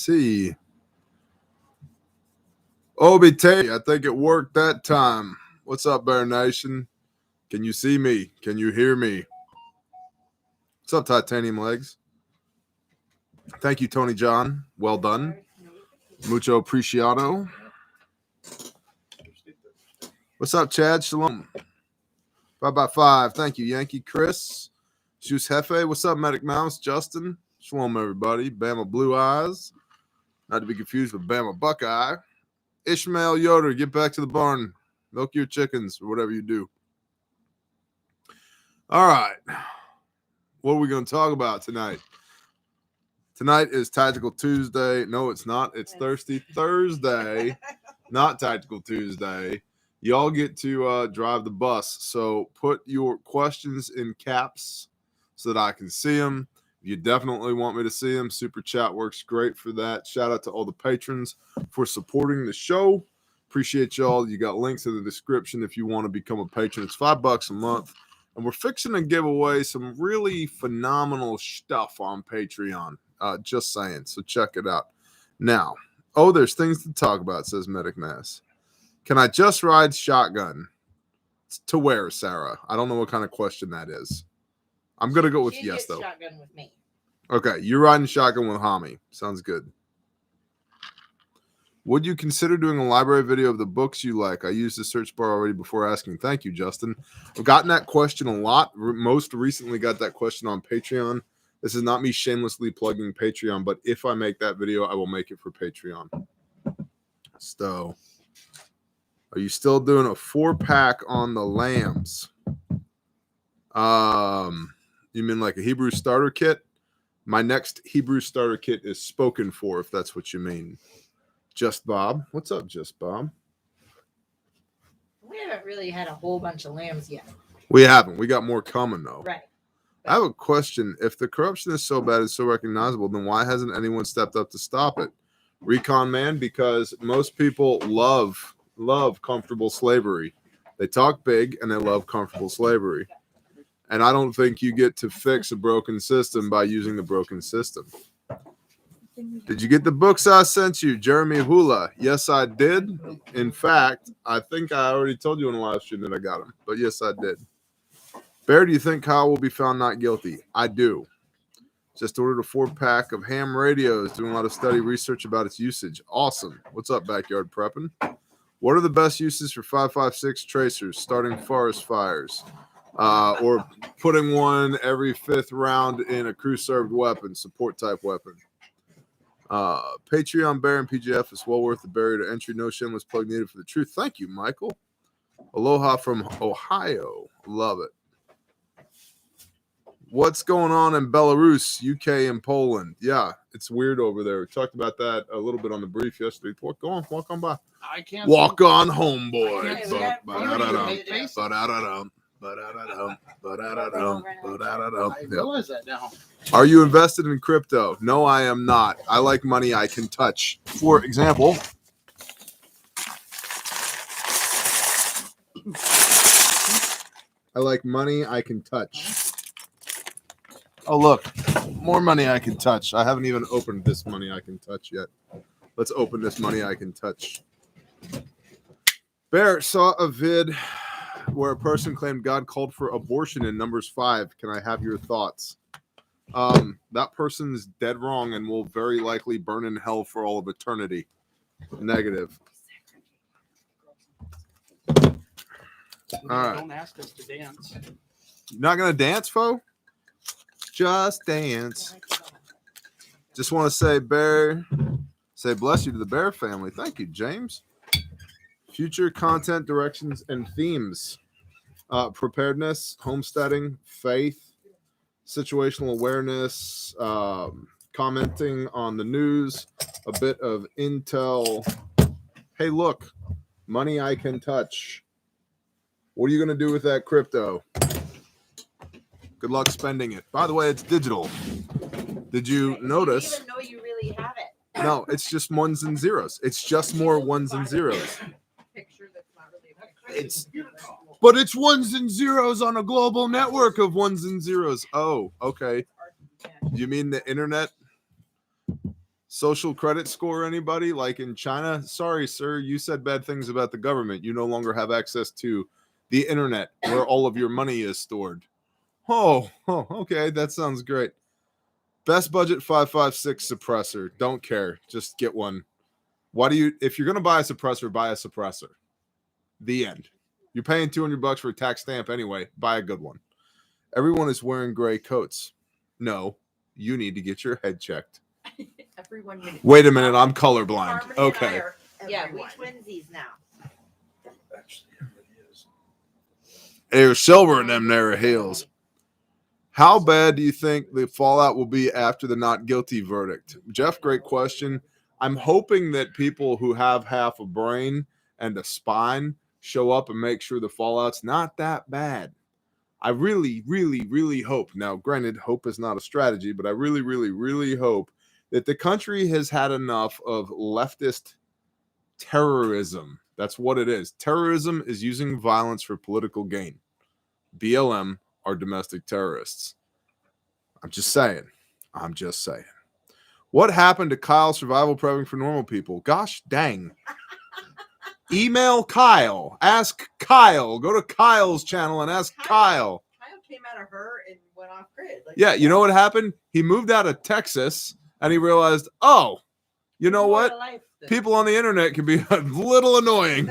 see. Obi-Tay, I think it worked that time. What's up, Bear Nation? Can you see me? Can you hear me? What's up, Titanium Legs? Thank you, Tony John. Well done. Mucho apreciado. What's up, Chad? Shalom. 5x5. Thank you, Yankee Chris. Shoes Hefe. What's up, Medic Mouse? Justin. Shalom, everybody. Bama Blue Eyes. Not to be confused with Bama Buckeye. Ishmael Yoder, get back to the barn. Milk your chickens or whatever you do. All right. What are we going to talk about tonight? Tonight is Tactical Tuesday. No, it's not. It's Thirsty Thursday, not Tactical Tuesday. Y'all get to drive the bus. So put your questions in caps so that I can see them. You definitely want me to see them. Super chat works great for that. Shout out to all the patrons for supporting the show. Appreciate y'all. You got links in the description if you want to become a patron. It's $5 a month. And we're fixing to give away some really phenomenal stuff on Patreon. Just saying. So check it out. Now, there's things to talk about, says Medic Mass. Can I just ride shotgun? To where, Sarah? I don't know what kind of question that is. I'm going to go with yes, though. Shotgun with me. Okay, you're riding shotgun with Hami. Sounds good. Would you consider doing a library video of the books you like? I used the search bar already before asking. Thank you, Justin. I've gotten that question a lot. Most recently got that question on Patreon. This is not me shamelessly plugging Patreon, but if I make that video, I will make it for Patreon. So, are you still doing a 4-pack on the lambs? You mean like a Hebrew starter kit? My next Hebrew starter kit is spoken for, if that's what you mean. Just Bob. What's up, Just Bob? We haven't really had a whole bunch of lambs yet. We haven't. We got more coming, though. Right. I have a question. If the corruption is so bad, it's so recognizable, then why hasn't anyone stepped up to stop it? Recon Man, because most people love comfortable slavery. They talk big and they love comfortable slavery. And I don't think you get to fix a broken system by using the broken system. Did you get the books I sent you, Jeremy Hula? Yes, I did. In fact, I think I already told you in the live stream that I got them. But yes, I did. Bear, do you think Kyle will be found not guilty? I do. Just ordered a 4-pack of ham radios, doing a lot of study research about its usage. Awesome. What's up, Backyard Prepping? What are the best uses for 5.56 tracers, starting forest fires? Or putting one every 5th round in a crew-served weapon, support-type weapon. Patreon, Bear, and PGF is well worth the barrier to entry. No shameless plug needed for the truth. Thank you, Michael. Aloha from Ohio. Love it. What's going on in Belarus, UK, and Poland? Yeah, it's weird over there. We talked about that a little bit on the brief yesterday. Walk on by. I can't walk on home, boy. I realize that now. Are you invested in crypto? No, I am not. I like money I can touch. For example, I like money I can touch. Oh, look, more money I can touch. I haven't even opened this money I can touch yet. Let's open this money I can touch. Bear saw a vid where a person claimed God called for abortion in Numbers 5. Can I have your thoughts? That person's dead wrong and will very likely burn in hell for all of eternity. Negative. All right. Don't ask us to dance. You're not going to dance, Fo? Just dance. Just want to say, Bear, say bless you to the Bear family. Thank you, James. Future content directions and themes. Preparedness, homesteading, faith, situational awareness, commenting on the news, a bit of intel. Hey, look, money I can touch. What are you going to do with that crypto? Good luck spending it. By the way, it's digital. Did you notice? I didn't even know you really have it. No, it's just ones and zeros. It's just more ones and zeros. But it's ones and zeros on a global network of ones and zeros. Oh, okay. You mean the internet? Social credit score, anybody? Like in China? Sorry, sir, you said bad things about the government. You no longer have access to the internet where all of your money is stored. Oh, okay, that sounds great. Best budget 556 suppressor. Don't care. Just get one. Why do you, if you're going to buy a suppressor, buy a suppressor. The end. You're paying $200 for a tax stamp anyway. Buy a good one. Everyone is wearing gray coats. No, you need to get your head checked. Everyone. Wait a minute, I'm colorblind. Harmony and I Okay. are Yeah, we everyone. twinsies now. Actually, it really is. There's silver in them there heels. How bad do you think the fallout will be after the not guilty verdict? Jeff, great question. I'm hoping that people who have half a brain and a spine show up and make sure the fallout's not that bad. I really, really, really hope. Now, granted, hope is not a strategy, but I really, really, really hope that the country has had enough of leftist terrorism. That's what it is. Terrorism is using violence for political gain. BLM are domestic terrorists. I'm just saying. What happened to Kyle's survival prepping for normal people? Gosh dang. Email Kyle. Ask Kyle. Go to Kyle's channel and ask Kyle. Kyle came out of her and went off grid. Like, Yeah, you know what happened? He moved out of Texas and he realized, oh, you know what? People on the internet can be a little annoying.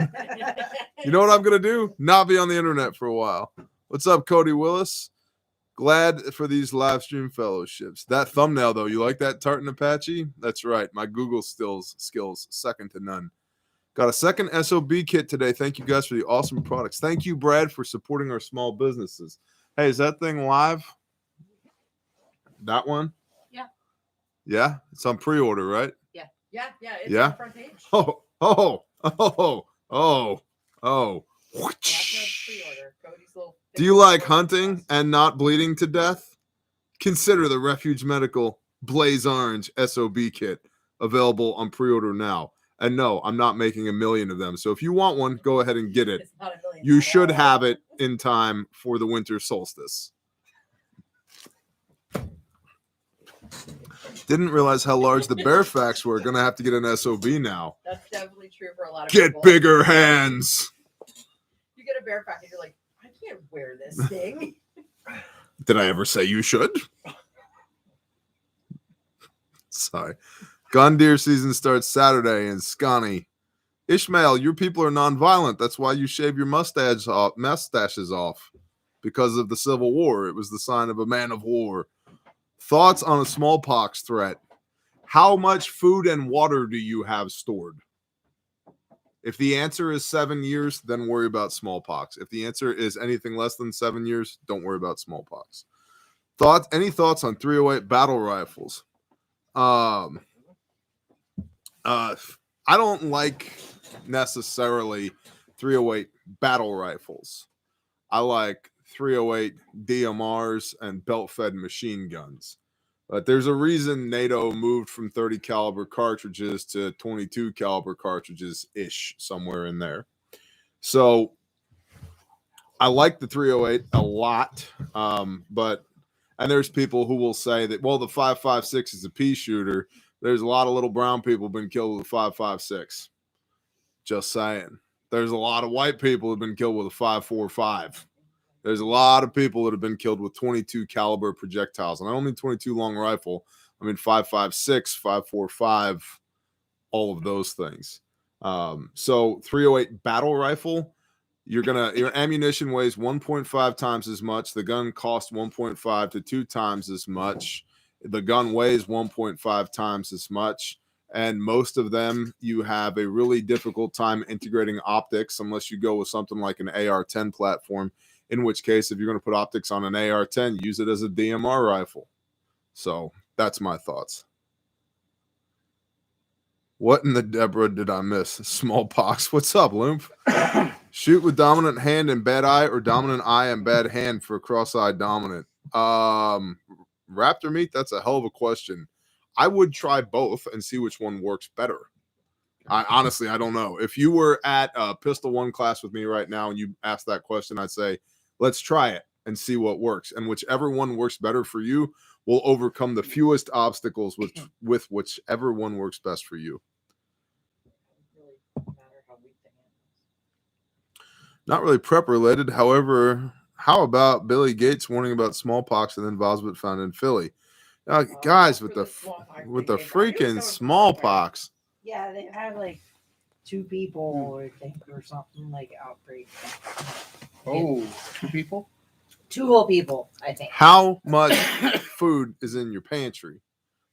You know what I'm going to do? Not be on the internet for a while. What's up, Cody Willis? Glad for these live stream fellowships. That thumbnail, though, you like that Tartan Apache? That's right. My Google skills, second to none. Got a second SOB kit today. Thank you guys for the awesome products. Thank you, Brad, for supporting our small businesses. Hey, is that thing live? That one? Yeah. Yeah? It's on pre-order, right? Yeah. It's Yeah? on the front page. That's a pre-order. Cody's little. Do you like hunting and not bleeding to death? Consider the Refuge Medical Blaze Orange SOB kit, available on pre-order now. And no, I'm not making a million of them. So if you want one, go ahead and get it. It's not a million. You should have it in time for the winter solstice. Didn't realize how large the bear facts were. Gonna have to get an SOB now. That's definitely true for a lot of Get people. bigger hands. You get a bear pack and you're like, I can't wear this thing. Did I ever say you should? Sorry. Gun deer season starts Saturday in Scotty. Ishmael, your people are nonviolent. That's why you shave your mustaches off. Because of the Civil War. It was the sign of a man of war. Thoughts on a smallpox threat. How much food and water do you have stored? If the answer is 7 years, then worry about smallpox. If the answer is anything less than 7 years, don't worry about smallpox. Any thoughts on 308 battle rifles? I don't like necessarily 308 battle rifles. I like 308 DMRs and belt-fed machine guns. But there's a reason NATO moved from 30 caliber cartridges to 22 caliber cartridges-ish, somewhere in there. So I like the 308 a lot, and there's people who will say that, well, the 5.56 is a pea shooter. There's a lot of little brown people been killed with a 5.56. Just saying. There's a lot of white people who've been killed with a 5.45. There's a lot of people that have been killed with 22 caliber projectiles. And I don't mean 22 long rifle. I mean 5.56, 5.45, all of those things. So 308 battle rifle, your ammunition weighs 1.5 times as much. The gun costs 1.5 to 2 times as much. The gun weighs 1.5 times as much. And most of them, you have a really difficult time integrating optics unless you go with something like an AR-10 platform. In which case, if you're going to put optics on an AR-10, use it as a DMR rifle. So that's my thoughts. What in the Deborah did I miss? Smallpox. What's up, Loomp? Shoot with dominant hand and bad eye, or dominant eye and bad hand for cross-eyed dominant? Raptor meat? That's a hell of a question. I would try both and see which one works better. Honestly, I don't know. If you were at a Pistol 1 class with me right now and you asked that question, I'd say, let's try it and see what works. And whichever one works better for you will overcome the fewest obstacles with whichever one works best for you. Really matter how weak the hand is. Not really prep related. However, how about Billy Gates warning about smallpox and then Vosbit found in Philly? Guys, with the freaking smallpox. Yeah, they had like 2 people, I think, or something like outbreak. Oh, 2 people? 2 whole people, I think. How much food is in your pantry?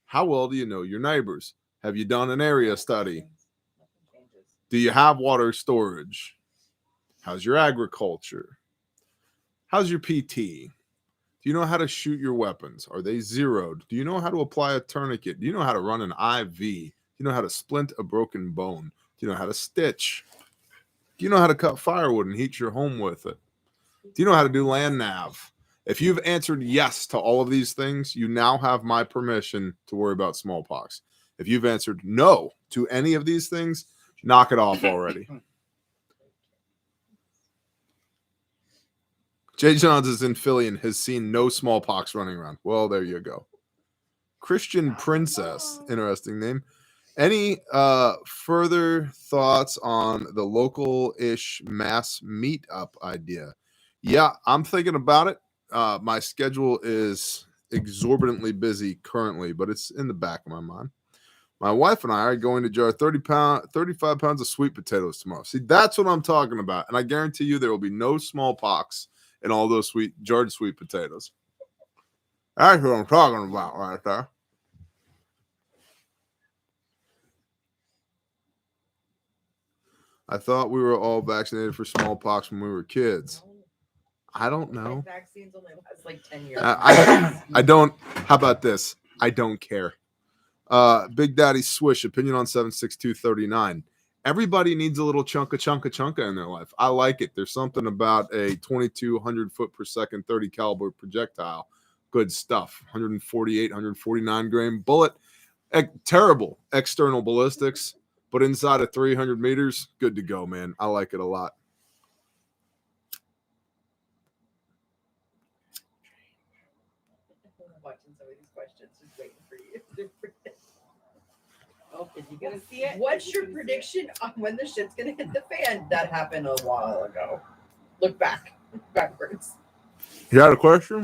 How well do you know your neighbors? Have you done an area study? Nothing changes. Do you have water storage? How's your agriculture? How's your PT? Do you know how to shoot your weapons? Are they zeroed? Do you know how to apply a tourniquet? Do you know how to run an IV? Do you know how to splint a broken bone? Do you know how to stitch? Do you know how to cut firewood and heat your home with it? Do you know how to do land nav? If you've answered yes to all of these things, you now have my permission to worry about smallpox. If you've answered no to any of these things, knock it off already. Jay Johns is in Philly and has seen no smallpox running around. Well, there you go. Christian Princess, interesting name. Any further thoughts on the local-ish mass meetup idea? Yeah, I'm thinking about it. My schedule is exorbitantly busy currently, but it's in the back of my mind. My wife and I are going to jar 35 pounds of sweet potatoes tomorrow. See, that's what I'm talking about. And I guarantee you there will be no smallpox in all those jarred sweet potatoes. That's what I'm talking about right there. I thought we were all vaccinated for smallpox when we were kids. I don't know. Vaccines only last like 10 years. I don't. How about this? I don't care. Big Daddy Swish, opinion on 76239. Everybody needs a little chunka in their life. I like it. There's something about a 2,200 foot per second 30 caliber projectile. Good stuff. 148, 149 grain bullet. Terrible external ballistics, but inside of 300 meters, good to go, man. I like it a lot. I'm watching some of these questions, just waiting for you. Oh, did you get to see it? What's your prediction on when the shit's gonna hit the fan? That happened a while ago. Look backwards. You had a question?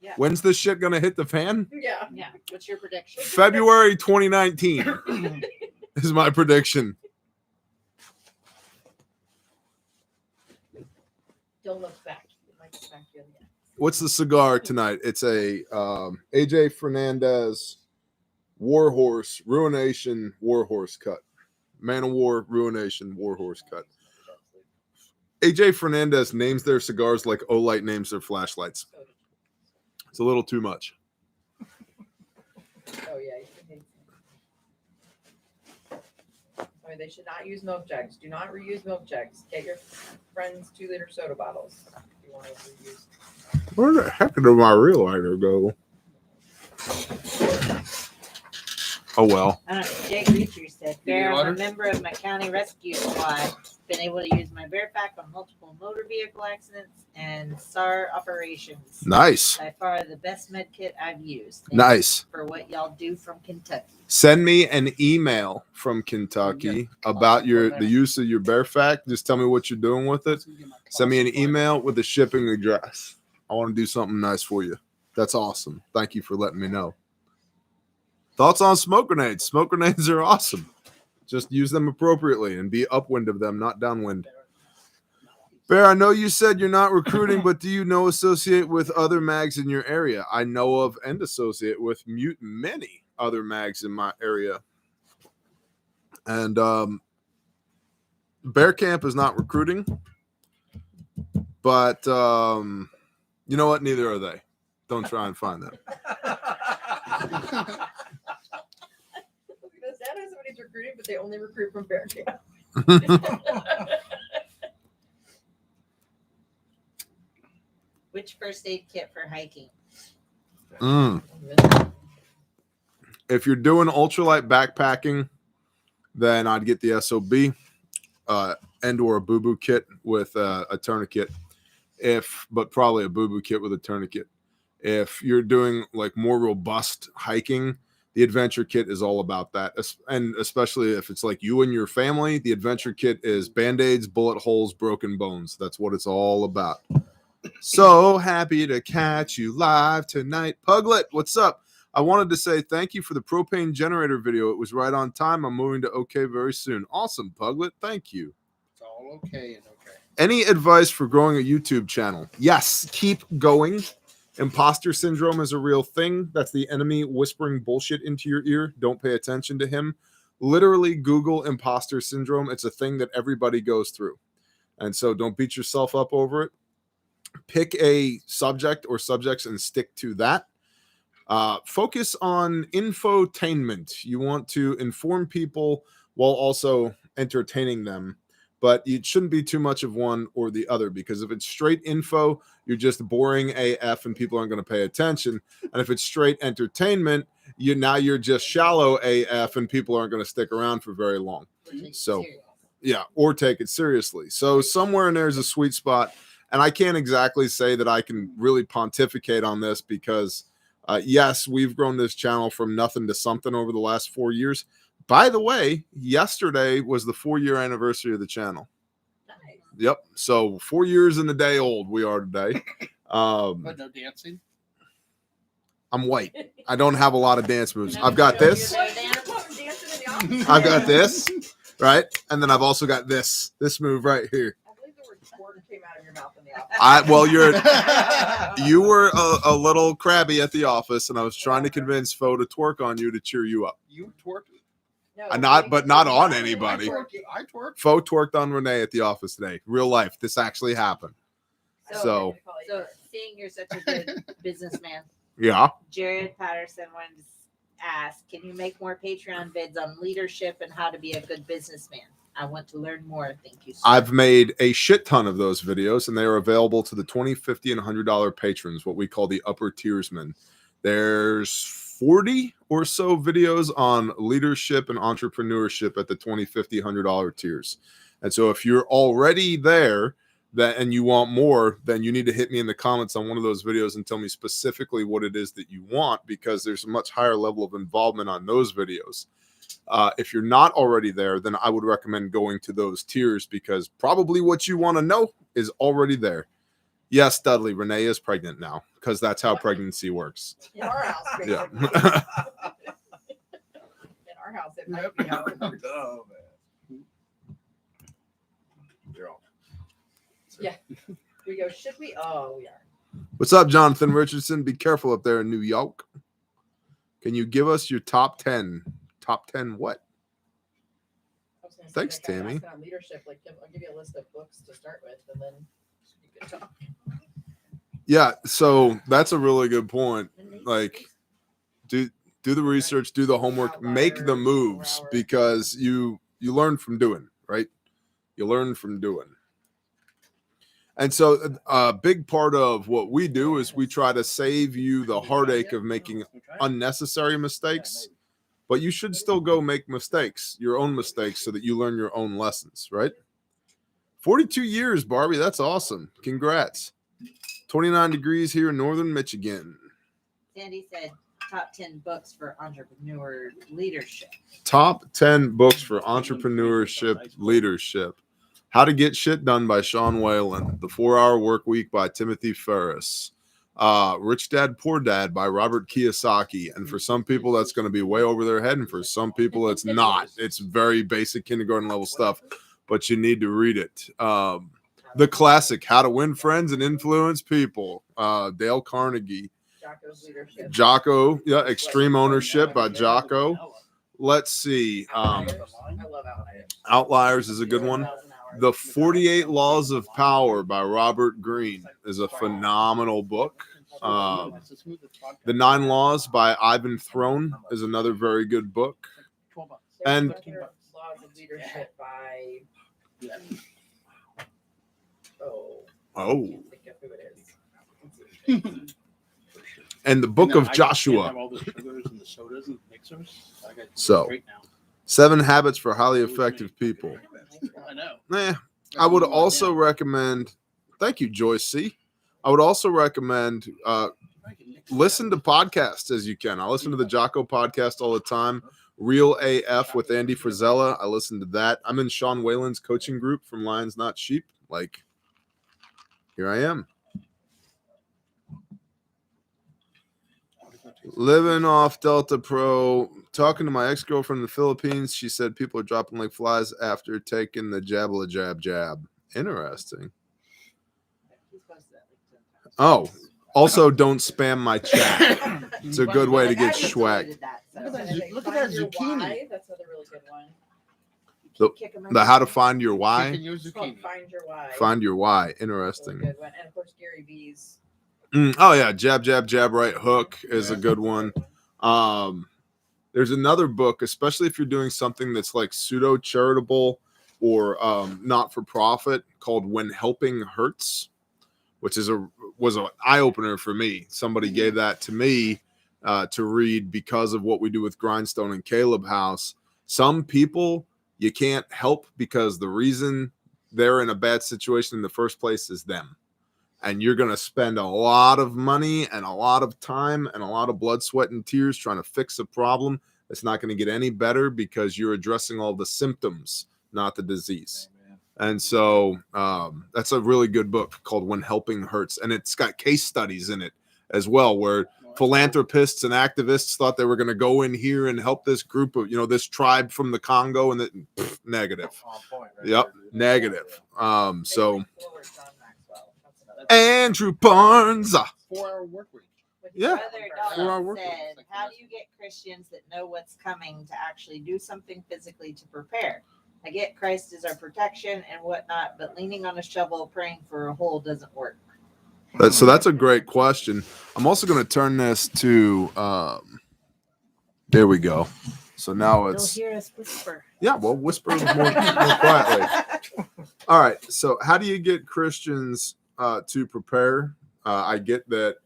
Yeah. When's this shit gonna hit the fan? Yeah. Yeah. What's your prediction? February 2019 is my prediction. Don't look back. It might smack you in the eye. What's the cigar tonight? It's a AJ Fernandez Warhorse Ruination Warhorse cut. Man of War Ruination Warhorse cut. AJ Fernandez names their cigars like Olight names their flashlights. It's a little too much. Oh yeah, you can hate them. They should not use milk jugs. Do not reuse milk jugs. Get your friends 2-liter soda bottles if you want to reuse. Where the heck did my real lighter go? Oh well. I don't know. Jake Reacher said, You need "Bear, I'm water? a member of my county rescue squad. Been able to use my bear pack on multiple motor vehicle accidents and SAR operations. Nice. By far the best med kit I've used. Thanks Nice. for what y'all do from Kentucky." Send me an email from Kentucky about the use of your bear fact. Just tell me what you're doing with it. Send me an email with the shipping address. I want to do something nice for you. That's awesome. Thank you for letting me know. Thoughts on smoke grenades? Smoke grenades are awesome. Just use them appropriately and be upwind of them, not downwind. Bear, I know you said you're not recruiting, but do you know associate with other mags in your area? I know of and associate with many other mags in my area. And Bear Camp is not recruiting, but you know what? Neither are they. Don't try and find them. Santa somebody's recruiting, but they only recruit from bear camp. Which first aid kit for hiking? If you're doing ultralight backpacking, then I'd get the SOB and or a boo-boo kit with a tourniquet. But probably a boo-boo kit with a tourniquet. If you're doing like more robust hiking, the adventure kit is all about that. And especially if it's like you and your family, the adventure kit is band-aids, bullet holes, broken bones. That's what it's all about. So happy to catch you live tonight. Puglet, what's up? I wanted to say thank you for the propane generator video. It was right on time. I'm moving to OK very soon. Awesome, Puglet. Thank you. It's all okay and okay. Any advice for growing a YouTube channel? Yes, keep going. Imposter syndrome is a real thing. That's the enemy whispering bullshit into your ear. Don't pay attention to him. Literally Google imposter syndrome. It's a thing that everybody goes through. And so don't beat yourself up over it. Pick a subject or subjects and stick to that. Focus on infotainment. You want to inform people while also entertaining them. But it shouldn't be too much of one or the other, because if it's straight info, you're just boring AF and people aren't going to pay attention. And if it's straight entertainment, you're just shallow AF and people aren't going to stick around for very long. So, yeah, or take it seriously. So somewhere in there is a sweet spot. And I can't exactly say that I can really pontificate on this because, yes, we've grown this channel from nothing to something over the last 4 years. By the way, yesterday was the 4-year anniversary of the channel. Nice. Yep. So 4 years and a day old we are today. But no dancing. I'm white. I don't have a lot of dance moves. I've got this. I've got this, right? And then I've also got this move right here. I believe the word twerk came out of your mouth in the office. You were a little crabby at the office, and I was trying to convince Fo to twerk on you to cheer you up. You twerk. No, Not on anybody. I twerk. Fo twerked on Renee at the office today. Real life. This actually happened. So seeing you're such a good businessman, yeah. Jared Patterson wanted to ask, can you make more Patreon vids on leadership and how to be a good businessman? I want to learn more. Thank you, sir. I've made a shit ton of those videos, and they are available to the $20, $50, and $100 patrons, what we call the upper tiersmen. There's 40 or so videos on leadership and entrepreneurship at the $20, $50, $100 tiers. And so if you're already there and you want more, then you need to hit me in the comments on one of those videos and tell me specifically what it is that you want, because there's a much higher level of involvement on those videos. If you're not already there, then I would recommend going to those tiers, because probably what you want to know is already there. Yes, Dudley, Renee is pregnant now, because that's how pregnancy works. In our house, Yeah. basically. In our house, it might be how it works. Oh, man. Yeah. We go, should we? Oh, we are. What's up, Jonathan Richardson? Be careful up there in New York. Can you give us your top 10? Top 10 what? I was gonna say, Thanks, like, I'm Tammy. asking on leadership, like, I'll give you a list of books to start with, and then you can talk. Yeah, so that's a really good point. Like, do the research, do the homework, make the moves, because you learn from doing, right? You learn from doing. And so a big part of what we do is we try to save you the heartache of making unnecessary mistakes, but you should still go make mistakes, your own mistakes, so that you learn your own lessons, right? 42 years, Barbie. That's awesome. Congrats. 29 degrees here in northern Michigan. Sandy said top 10 books for entrepreneur leadership. Top 10 books for entrepreneurship leadership. How to Get Shit Done by Sean Whalen. The 4-Hour Work Week by Timothy Ferriss. Rich Dad, Poor Dad by Robert Kiyosaki. And for some people, that's going to be way over their head. And for some people, it's not. It's very basic kindergarten level stuff, but you need to read it. The classic, How to Win Friends and Influence People. Dale Carnegie. Jocko's leadership. Jocko, yeah, Extreme Ownership by Jocko. Let's see. I love Outliers. Outliers is a good one. The 48 Laws of Power by Robert Greene is a phenomenal book. The 9 Laws by Ivan Throne is another very good book. And- Laws of Leadership by Oh, can't think of who it is. and the Book of Joshua. So, 7 Habits for Highly Effective People. I know. I would also recommend, thank you, Joyce C. I would also recommend listen to podcasts as you can. I listen to the Jocko podcast all the time. Real AF with Andy Frizella. I listen to that. I'm in Sean Whalen's coaching group from Lions Not Sheep. Like, here I am. Living off Delta Pro. Talking to my ex-girlfriend in the Philippines. She said people are dropping like flies after taking the jabla jab jab. Interesting. Oh, also don't spam my chat. It's a good way to get schwacked. Look at that Find Your zucchini. Why, that's another really good one. The how to find your why. Kicking your It's called zucchini. Find Your Why. Find your why. That's a Interesting. good one. And of course, Gary V's. Oh yeah, jab, jab, jab, right hook is a good one. There's another book, especially if you're doing something that's like pseudo charitable or not for profit, called When Helping Hurts, which was an eye opener for me. Somebody gave that to me to read because of what we do with Grindstone and Caleb House. Some people you can't help because the reason they're in a bad situation in the first place is them. And you're going to spend a lot of money and a lot of time and a lot of blood, sweat, and tears trying to fix a problem that's not going to get any better because you're addressing all the symptoms, not the disease. And so that's a really good book called When Helping Hurts. And it's got case studies in it as well, where philanthropists and activists thought they were going to go in here and help this group of, this tribe from the Congo, and negative. Yep, negative. So Andrew Barnes. 4-hour work week. Yeah. Brother 4-hour Don work said, how do you get Christians that know what's coming to actually do something physically to prepare? I get Christ is our protection and whatnot, but leaning on a shovel praying for a hole doesn't work. So that's a great question. I'm also going to turn this to, there we go. So now it's, You'll hear us whisper. yeah, well, whisper more quietly. All right. So how do you get Christians to prepare? I get that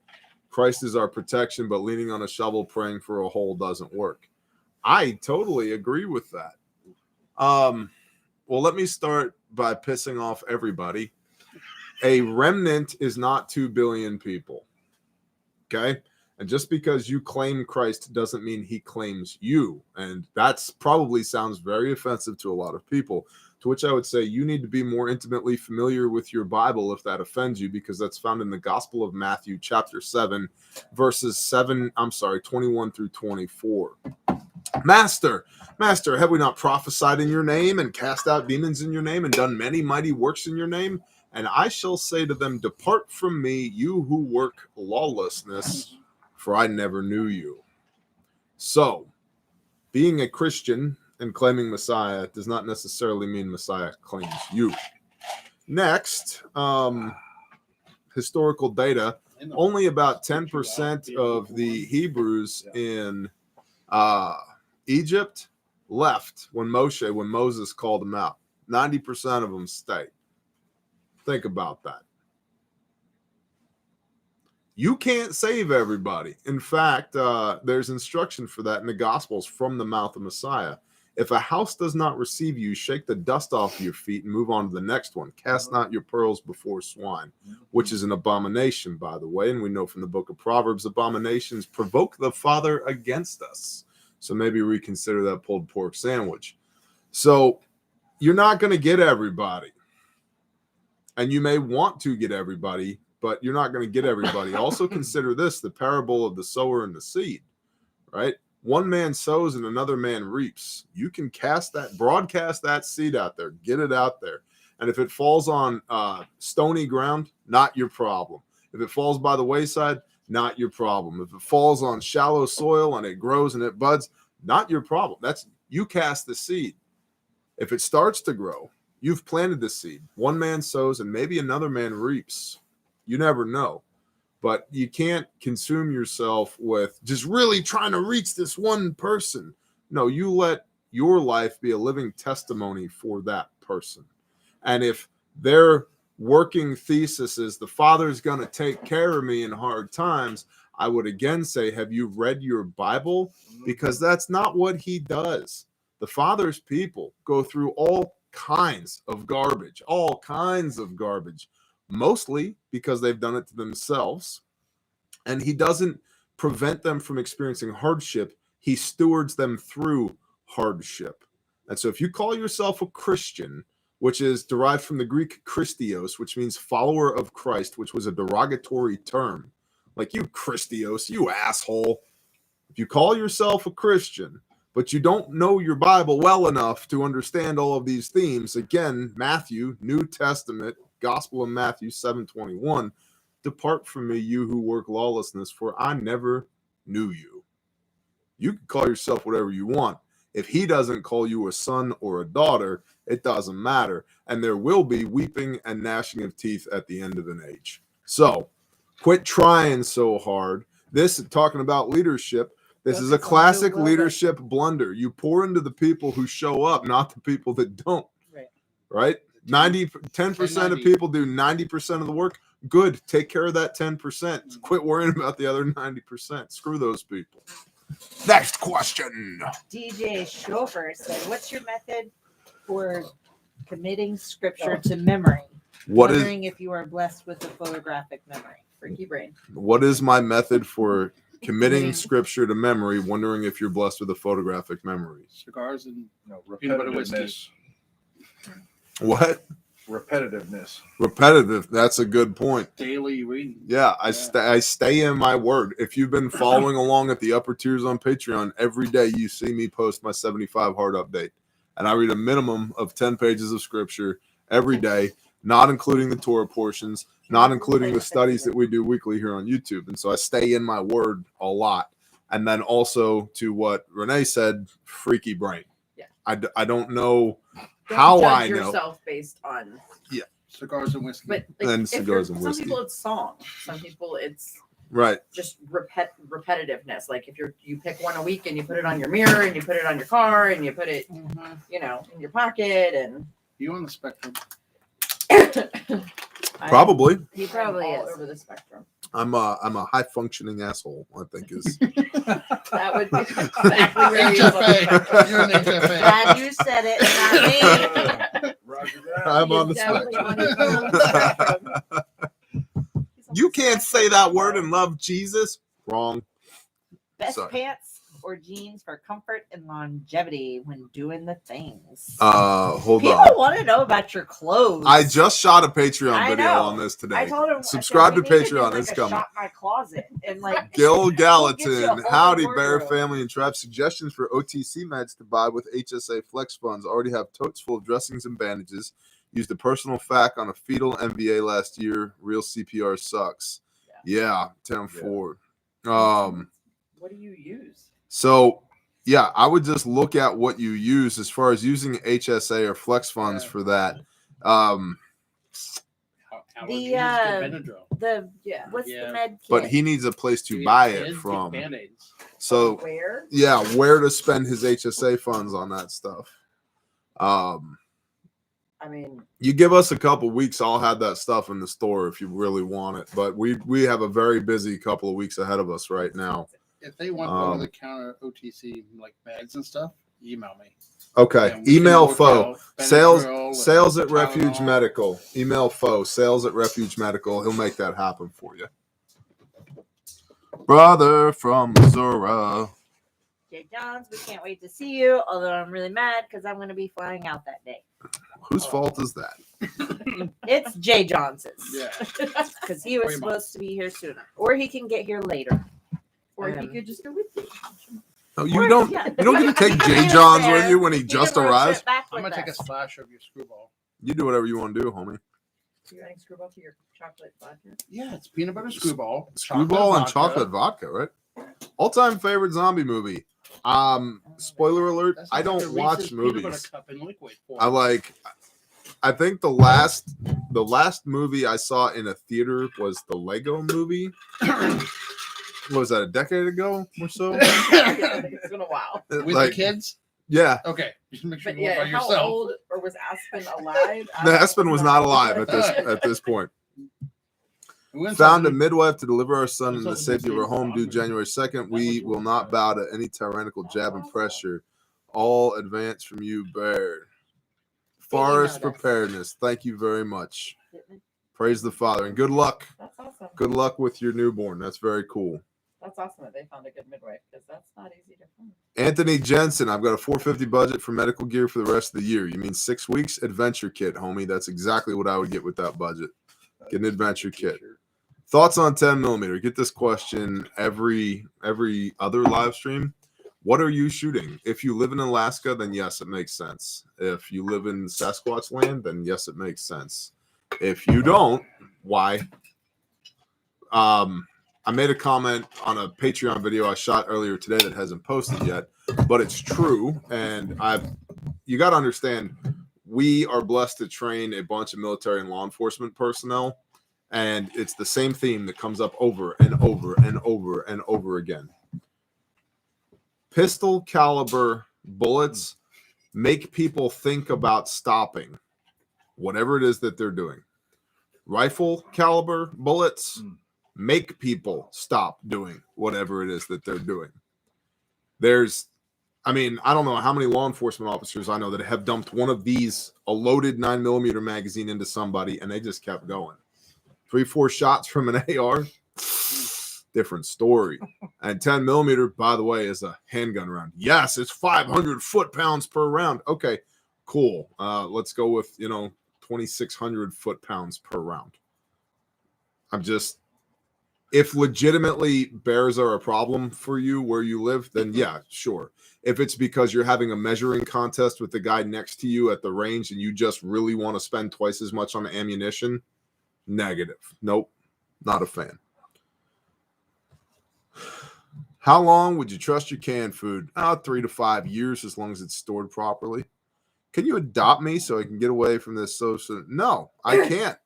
Christ is our protection, but leaning on a shovel praying for a hole doesn't work. I totally agree with that. Well, let me start by pissing off everybody. A remnant is not 2 billion people. Okay? And just because you claim Christ doesn't mean he claims you. And that's probably sounds very offensive to a lot of people, to which I would say you need to be more intimately familiar with your Bible if that offends you, because that's found in the Gospel of Matthew, chapter 7, verses 21 through 24. Master, have we not prophesied in your name and cast out demons in your name and done many mighty works in your name? And I shall say to them, depart from me, you who work lawlessness, for I never knew you. So, being a Christian and claiming Messiah does not necessarily mean Messiah claims you. Next, historical data, only about 10% of the Hebrews in Egypt left when Moses called them out. 90% of them stayed. Think about that. You can't save everybody. In fact, there's instruction for that in the Gospels from the mouth of Messiah. If a house does not receive you, shake the dust off your feet and move on to the next one. Cast not your pearls before swine, which is an abomination, by the way. And we know from the book of Proverbs, abominations provoke the Father against us. So maybe reconsider that pulled pork sandwich. So you're not going to get everybody. And you may want to get everybody, but you're not going to get everybody. Also consider this, the parable of the sower and the seed, right? One man sows and another man reaps. You can broadcast that seed out there, get it out there. And if it falls on stony ground, not your problem. If it falls by the wayside, not your problem. If it falls on shallow soil and it grows and it buds, not your problem. You cast the seed. If it starts to grow, you've planted the seed. One man sows and maybe another man reaps. You never know. But you can't consume yourself with just really trying to reach this one person. No, you let your life be a living testimony for that person. And if their working thesis is the Father's going to take care of me in hard times, I would again say, have you read your Bible? Because that's not what he does. The Father's people go through all kinds of garbage, mostly because they've done it to themselves. And he doesn't prevent them from experiencing hardship. He stewards them through hardship. And so if you call yourself a Christian, which is derived from the Greek Christios, which means follower of Christ, which was a derogatory term, like you Christios, you asshole. If you call yourself a Christian, but you don't know your Bible well enough to understand all of these themes, again, Matthew, New Testament, Gospel of Matthew 7:21, depart from me, you who work lawlessness, for I never knew you. You can call yourself whatever you want. If he doesn't call you a son or a daughter, it doesn't matter. And there will be weeping and gnashing of teeth at the end of an age. So quit trying so hard. This, talking about leadership, this is a classic leadership blunder. You pour into the people who show up, not the people that don't. Right? 10% of people do 90% of the work. Good. Take care of that 10%. Quit worrying about the other 90%. Screw those people. Next question. DJ Chauffeur said, what's your method for committing scripture to memory? Wondering if you are blessed with a photographic memory. Freaky brain. What is my method for committing scripture to memory? Wondering if you're blessed with a photographic memory. Cigars and peanut butter whiskey. What? Repetitiveness. Repetitive. That's a good point. Daily reading. Yeah, I stay in my word. If you've been following along at the upper tiers on Patreon, every day you see me post my 75 hard update. And I read a minimum of 10 pages of scripture every day, not including the Torah portions, not including the studies that we do weekly here on YouTube. And so I stay in my word a lot. And then also to what Renee said, freaky brain. Yeah. I don't know Don't how judge I know. yourself based on Cigars and whiskey. but And cigars and some whiskey. people it's song, some people it's Right. just repetitiveness. Like if you pick one a week and you put it on your mirror and you put it on your car and you put it in your pocket and You on the spectrum? Probably. He probably all is. over the spectrum. I'm a high functioning asshole, I think is. That would be exactly where he is on the spectrum. HFA. You're an HFA. Glad you said it, not me. Roger that. I'm He on is the definitely spectrum. on the spectrum. You can't say that word and love Jesus. Wrong. Best Sorry. pants or jeans for comfort and longevity when doing the things. Hold People on. want to know about your clothes. I just shot a Patreon I video know. on this today. I told him, Subscribe I said, to "We need do, Patreon, like it's a coming." Shop my closet and like Gil we'll get you a Gallatin. whole Howdy, Bear wardrobe. Family and Tribe. Suggestions for OTC meds to buy with HSA Flex funds. Already have totes full of dressings and bandages. Used a personal fac on a fetal MVA last year. Real CPR sucks. Yeah, 10-4. What do you use? So, yeah, I would just look at what you use as far as using HSA or flex funds for that. Allergies The, to Benadryl. The Yeah. what's Yeah. the med kit? But he needs a place to Yeah, buy kids it get from. Band-Aids. So, Where? yeah, where to spend his HSA funds on that stuff. I mean, You give us a couple weeks, I'll have that stuff in the store if you really want it. But we have a very busy couple of weeks ahead of us right now. If they want over-the-counter OTC like bags and stuff, email me. Okay, And we can email work Foe. out Sales Benadryl and sales at Refuge Tylenol. Medical. Email Foe. Sales at Refuge Medical. He'll make that happen for you. Brother from Missouri. Jay Johns, we can't wait to see you. Although I'm really mad because I'm going to be flying out that day. Whose fault is that? It's Jay Johnson's. Yeah. Because he was Pretty much. supposed to be here sooner, or he can get here later. or if you could just go with me. No, Or- you don't. yeah. You don't get to take He Jay was Johns there. with you when he He just can road arrives. trip back I'm with gonna take a us. splash of your screwball. You do whatever you want to do, homie. You're adding screwball to your chocolate vodka. Yeah, it's peanut butter screwball. Screwball and vodka. chocolate vodka, right? All-time favorite zombie movie. Spoiler alert, That's I like don't a watch Reese's peanut butter movies. cup in liquid form. I think the last movie I saw in a theater was the Lego movie. What was that, a decade ago or so? It's been a while. With Like, the kids? yeah. Okay. Just make sure But you go yeah, by how yourself. old or was Aspen alive? The Aspen was not alive at this point. We went Found a something- midwife to deliver our son in the That's safety of our something home due to say. January 2nd. That We was will what not we bow to any tyrannical jab and pressure. All advance from you, Bear. Forest emailed us. preparedness. Thank you very much. Praise the Father. And good luck. That's awesome. Good luck with your newborn. That's very cool. That's awesome that they found a good midwife because that's not easy to find. Anthony Jensen, I've got a $450 budget for medical gear for the rest of the year. You mean 6 weeks? Adventure kit, homie. That's exactly what I would get with that budget. Get an adventure kit. Thoughts on 10 millimeter? Get this question every other live stream. What are you shooting? If you live in Alaska, then yes, it makes sense. If you live in Sasquatch land, then yes, it makes sense. If you don't, why? I made a comment on a Patreon video I shot earlier today that hasn't posted yet, but it's true. And you got to understand, we are blessed to train a bunch of military and law enforcement personnel. And it's the same theme that comes up over and over and over and over again. Pistol caliber bullets make people think about stopping whatever it is that they're doing. Rifle caliber bullets make people stop doing whatever it is that they're doing. I don't know how many law enforcement officers I know that have dumped one of these, a loaded 9mm magazine into somebody, and they just kept going. 3-4 shots from an AR, different story. And 10mm, by the way, is a handgun round. Yes, it's 500 foot-pounds per round. Okay, cool. Let's go with 2,600 foot-pounds per round. If legitimately bears are a problem for you where you live, then yeah, sure. If it's because you're having a measuring contest with the guy next to you at the range and you just really want to spend twice as much on ammunition, negative. Nope, not a fan. How long would you trust your canned food? 3 to 5 years, as long as it's stored properly. Can you adopt me so I can get away from this social? No, I can't.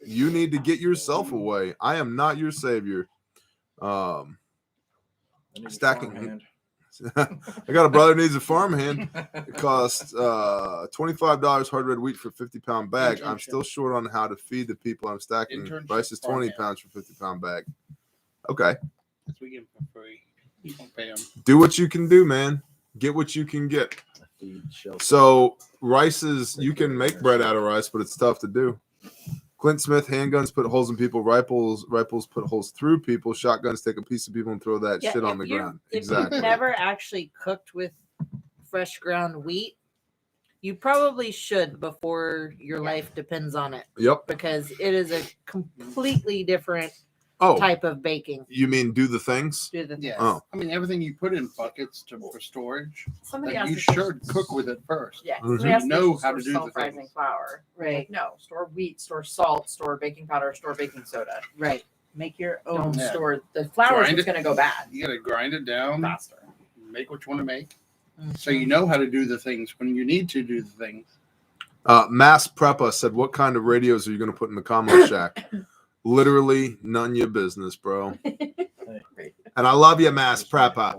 You need to get yourself away. I am not your savior. Stacking. I got a brother needs a farmhand. It costs $25 hard red wheat for a 50-pound bag. I'm still short on how to feed the people I'm stacking. Price is 20 pounds for a 50-pound bag. Okay. We give them for free. You don't pay them. Do what you can do, man. Get what you can get. So rices, you can make bread out of rice, but it's tough to do. Clint Smith, handguns put holes in people. Rifles put holes through people. Shotguns take a piece of people and throw that shit on the ground. Exactly. If you've never actually cooked with fresh ground wheat, you probably should before your life depends on it. Yep. Because it is a completely different type of baking. You mean do the things? Do the things. Yes. Oh. Everything you put in buckets for storage, Somebody like asked you me should cook with it first. Yeah, Mhm. somebody asked me Know to how to store do the self-rising things. flour. Right. Like, no, store wheat, store salt, store baking powder, store baking soda. Right. Make your own. Don't Yeah. store the flour Grind is it. going to go bad You gotta grind it down, faster. make what you want to make, Mhm. so you know how to do the things when you need to do the things. Mass Preppa said, what kind of radios are you going to put in the combo shack? Literally none your business, bro. And I love you, Mass Preppa.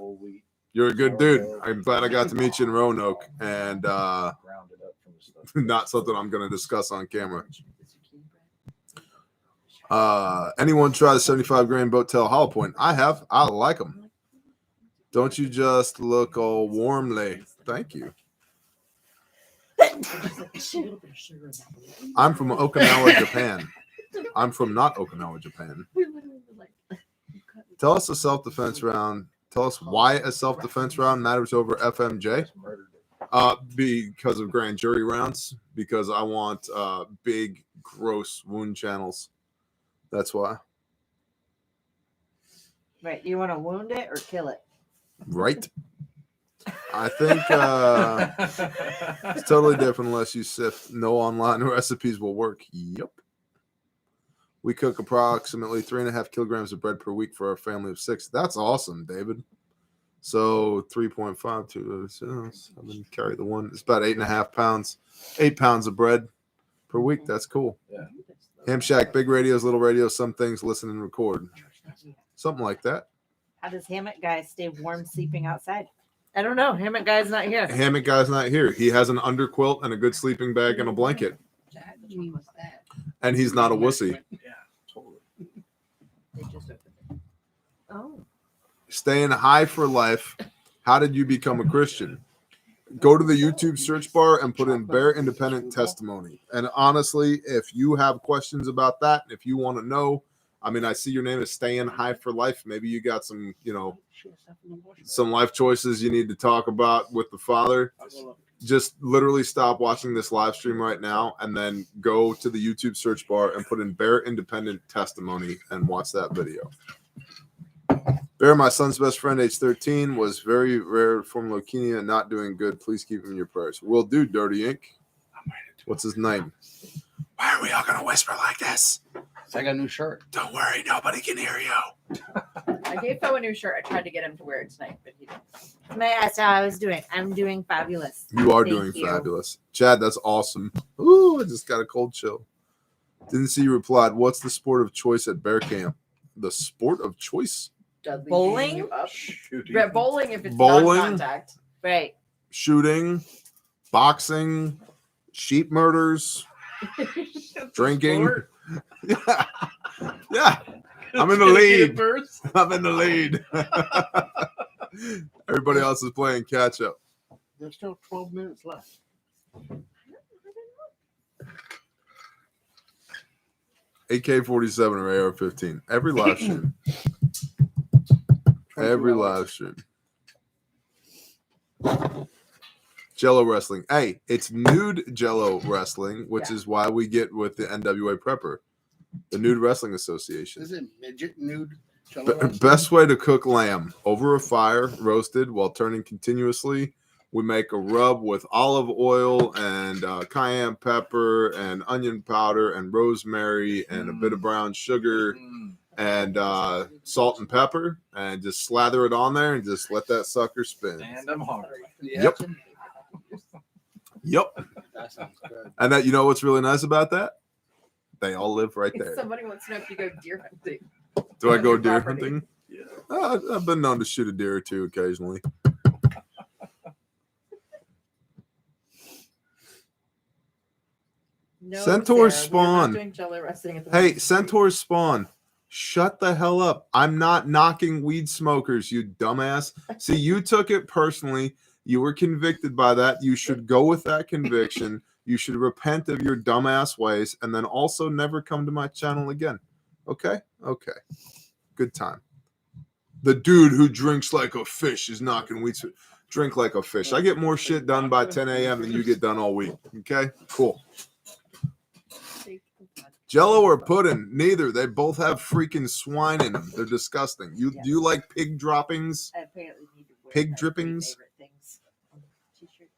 You're a good dude. I'm glad I got to meet you in Roanoke, and not something I'm going to discuss on camera. Anyone try the 75 grain boat tail hollow point? I have. I like them. Don't you just look all warmly. Thank you. I'm from Okinawa, Japan. I'm from not Okinawa, Japan. Tell us a self-defense round. Tell us why a self-defense round matters over FMJ. Because of grand jury rounds. Because I want big, gross wound channels. That's why. Right. You want to wound it or kill it? Right. I think it's totally different unless you sift. No online recipes will work. Yep. We cook approximately 3.5 kilograms of bread per week for our family of 6. That's awesome, David. So 3.5 to 7, carry the one. It's about 8.5 pounds. 8 pounds of bread per week. That's cool. Yeah. Ham Shack, big radios, little radios, some things listen and record. Something like that. How does Hammock Guy stay warm sleeping outside? I don't know. Hammock Guy's not here. Hammock Guy's not here. He has an underquilt and a good sleeping bag and a blanket. And he's not a wussy. Yeah, totally. Oh. Staying high for life. How did you become a Christian? go to the YouTube search bar and put in Bear Independent Testimony. And honestly, if you have questions about that, if you want to know, I mean, I see your name is Staying High for Life. Maybe you got some, some life choices you need to talk about with the Father. Just literally stop watching this live stream right now and then go to the YouTube search bar and put in Bear Independent Testimony and watch that video. Bear, my son's best friend, age 13, was very rare form of leukemia, not doing good. Please keep him in your prayers. Will do, Dirty Ink. What's his name? Why are we all going to whisper like this? I got a new shirt. Don't worry, nobody can hear you. I gave Phil a new shirt. I tried to get him to wear it tonight, but he didn't. May I ask how I was doing? I'm doing fabulous. You are Thank doing you. fabulous. Chad, that's awesome. Ooh, I just got a cold chill. Didn't see you replied. What's the sport of choice at Bear Camp? The sport of choice? Dudley Bowling? beating you up. Shooting. Yeah, bowling if it's Bowling? non-contact. Right. Shooting, boxing, sheep murders, drinking. Yeah. Yeah. I'm in the lead. I'm in the lead. Everybody else is playing catch up. There's still 12 minutes left. AK-47 or AR-15. Every live stream. Every live stream. Jello wrestling. Hey, it's nude Jello wrestling, which is why we get with the NWA Prepper, the Nude Wrestling Association. Is it midget nude? Best way to cook lamb: over a fire, roasted while turning continuously. We make a rub with olive oil and cayenne pepper and onion powder and rosemary and a bit of brown sugar and salt and pepper, and just slather it on there and just let that sucker spin. And I'm hungry. Yep. Yep. That sounds good. And that, you know what's really nice about that? They all live right there. Somebody wants to know if you go deer hunting. Do I go your deer property. hunting? Yeah. I've been known to shoot a deer or two occasionally. No, Centaurs Sarah, spawn. We are not doing Jello wrestling at the Hey, moment. centaurs spawn. Shut the hell up. I'm not knocking weed smokers, you dumbass. See, you took it personally. You were convicted by that. You should go with that conviction. You should repent of your dumbass ways and then also never come to my channel again. Okay? Okay. Good time. The dude who drinks like a fish is knocking weed. Drink like a fish. I get more shit done by 10 a.m. than you get done all week. Okay? Cool. Jello or pudding? Neither. They both have freaking swine in them. They're disgusting. Do you like pig droppings? I apparently need to wear Pig my drippings? favorite things on the t-shirt.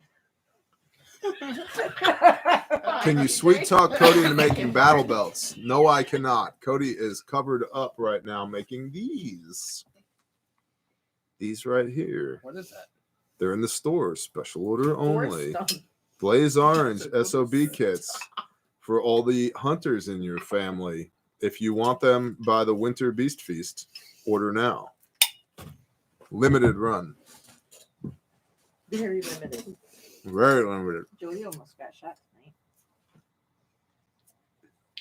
Can you sweet talk Cody into making battle belts? No, I cannot. Cody is covered up right now making these. These right here. What is that? They're in the store. Special order Force only. stump. Blaze Orange SOB kits for all the hunters in your family. If you want them by the Winter Beast Feast, order now. Limited run. Very limited. Very limited. Joey almost got shot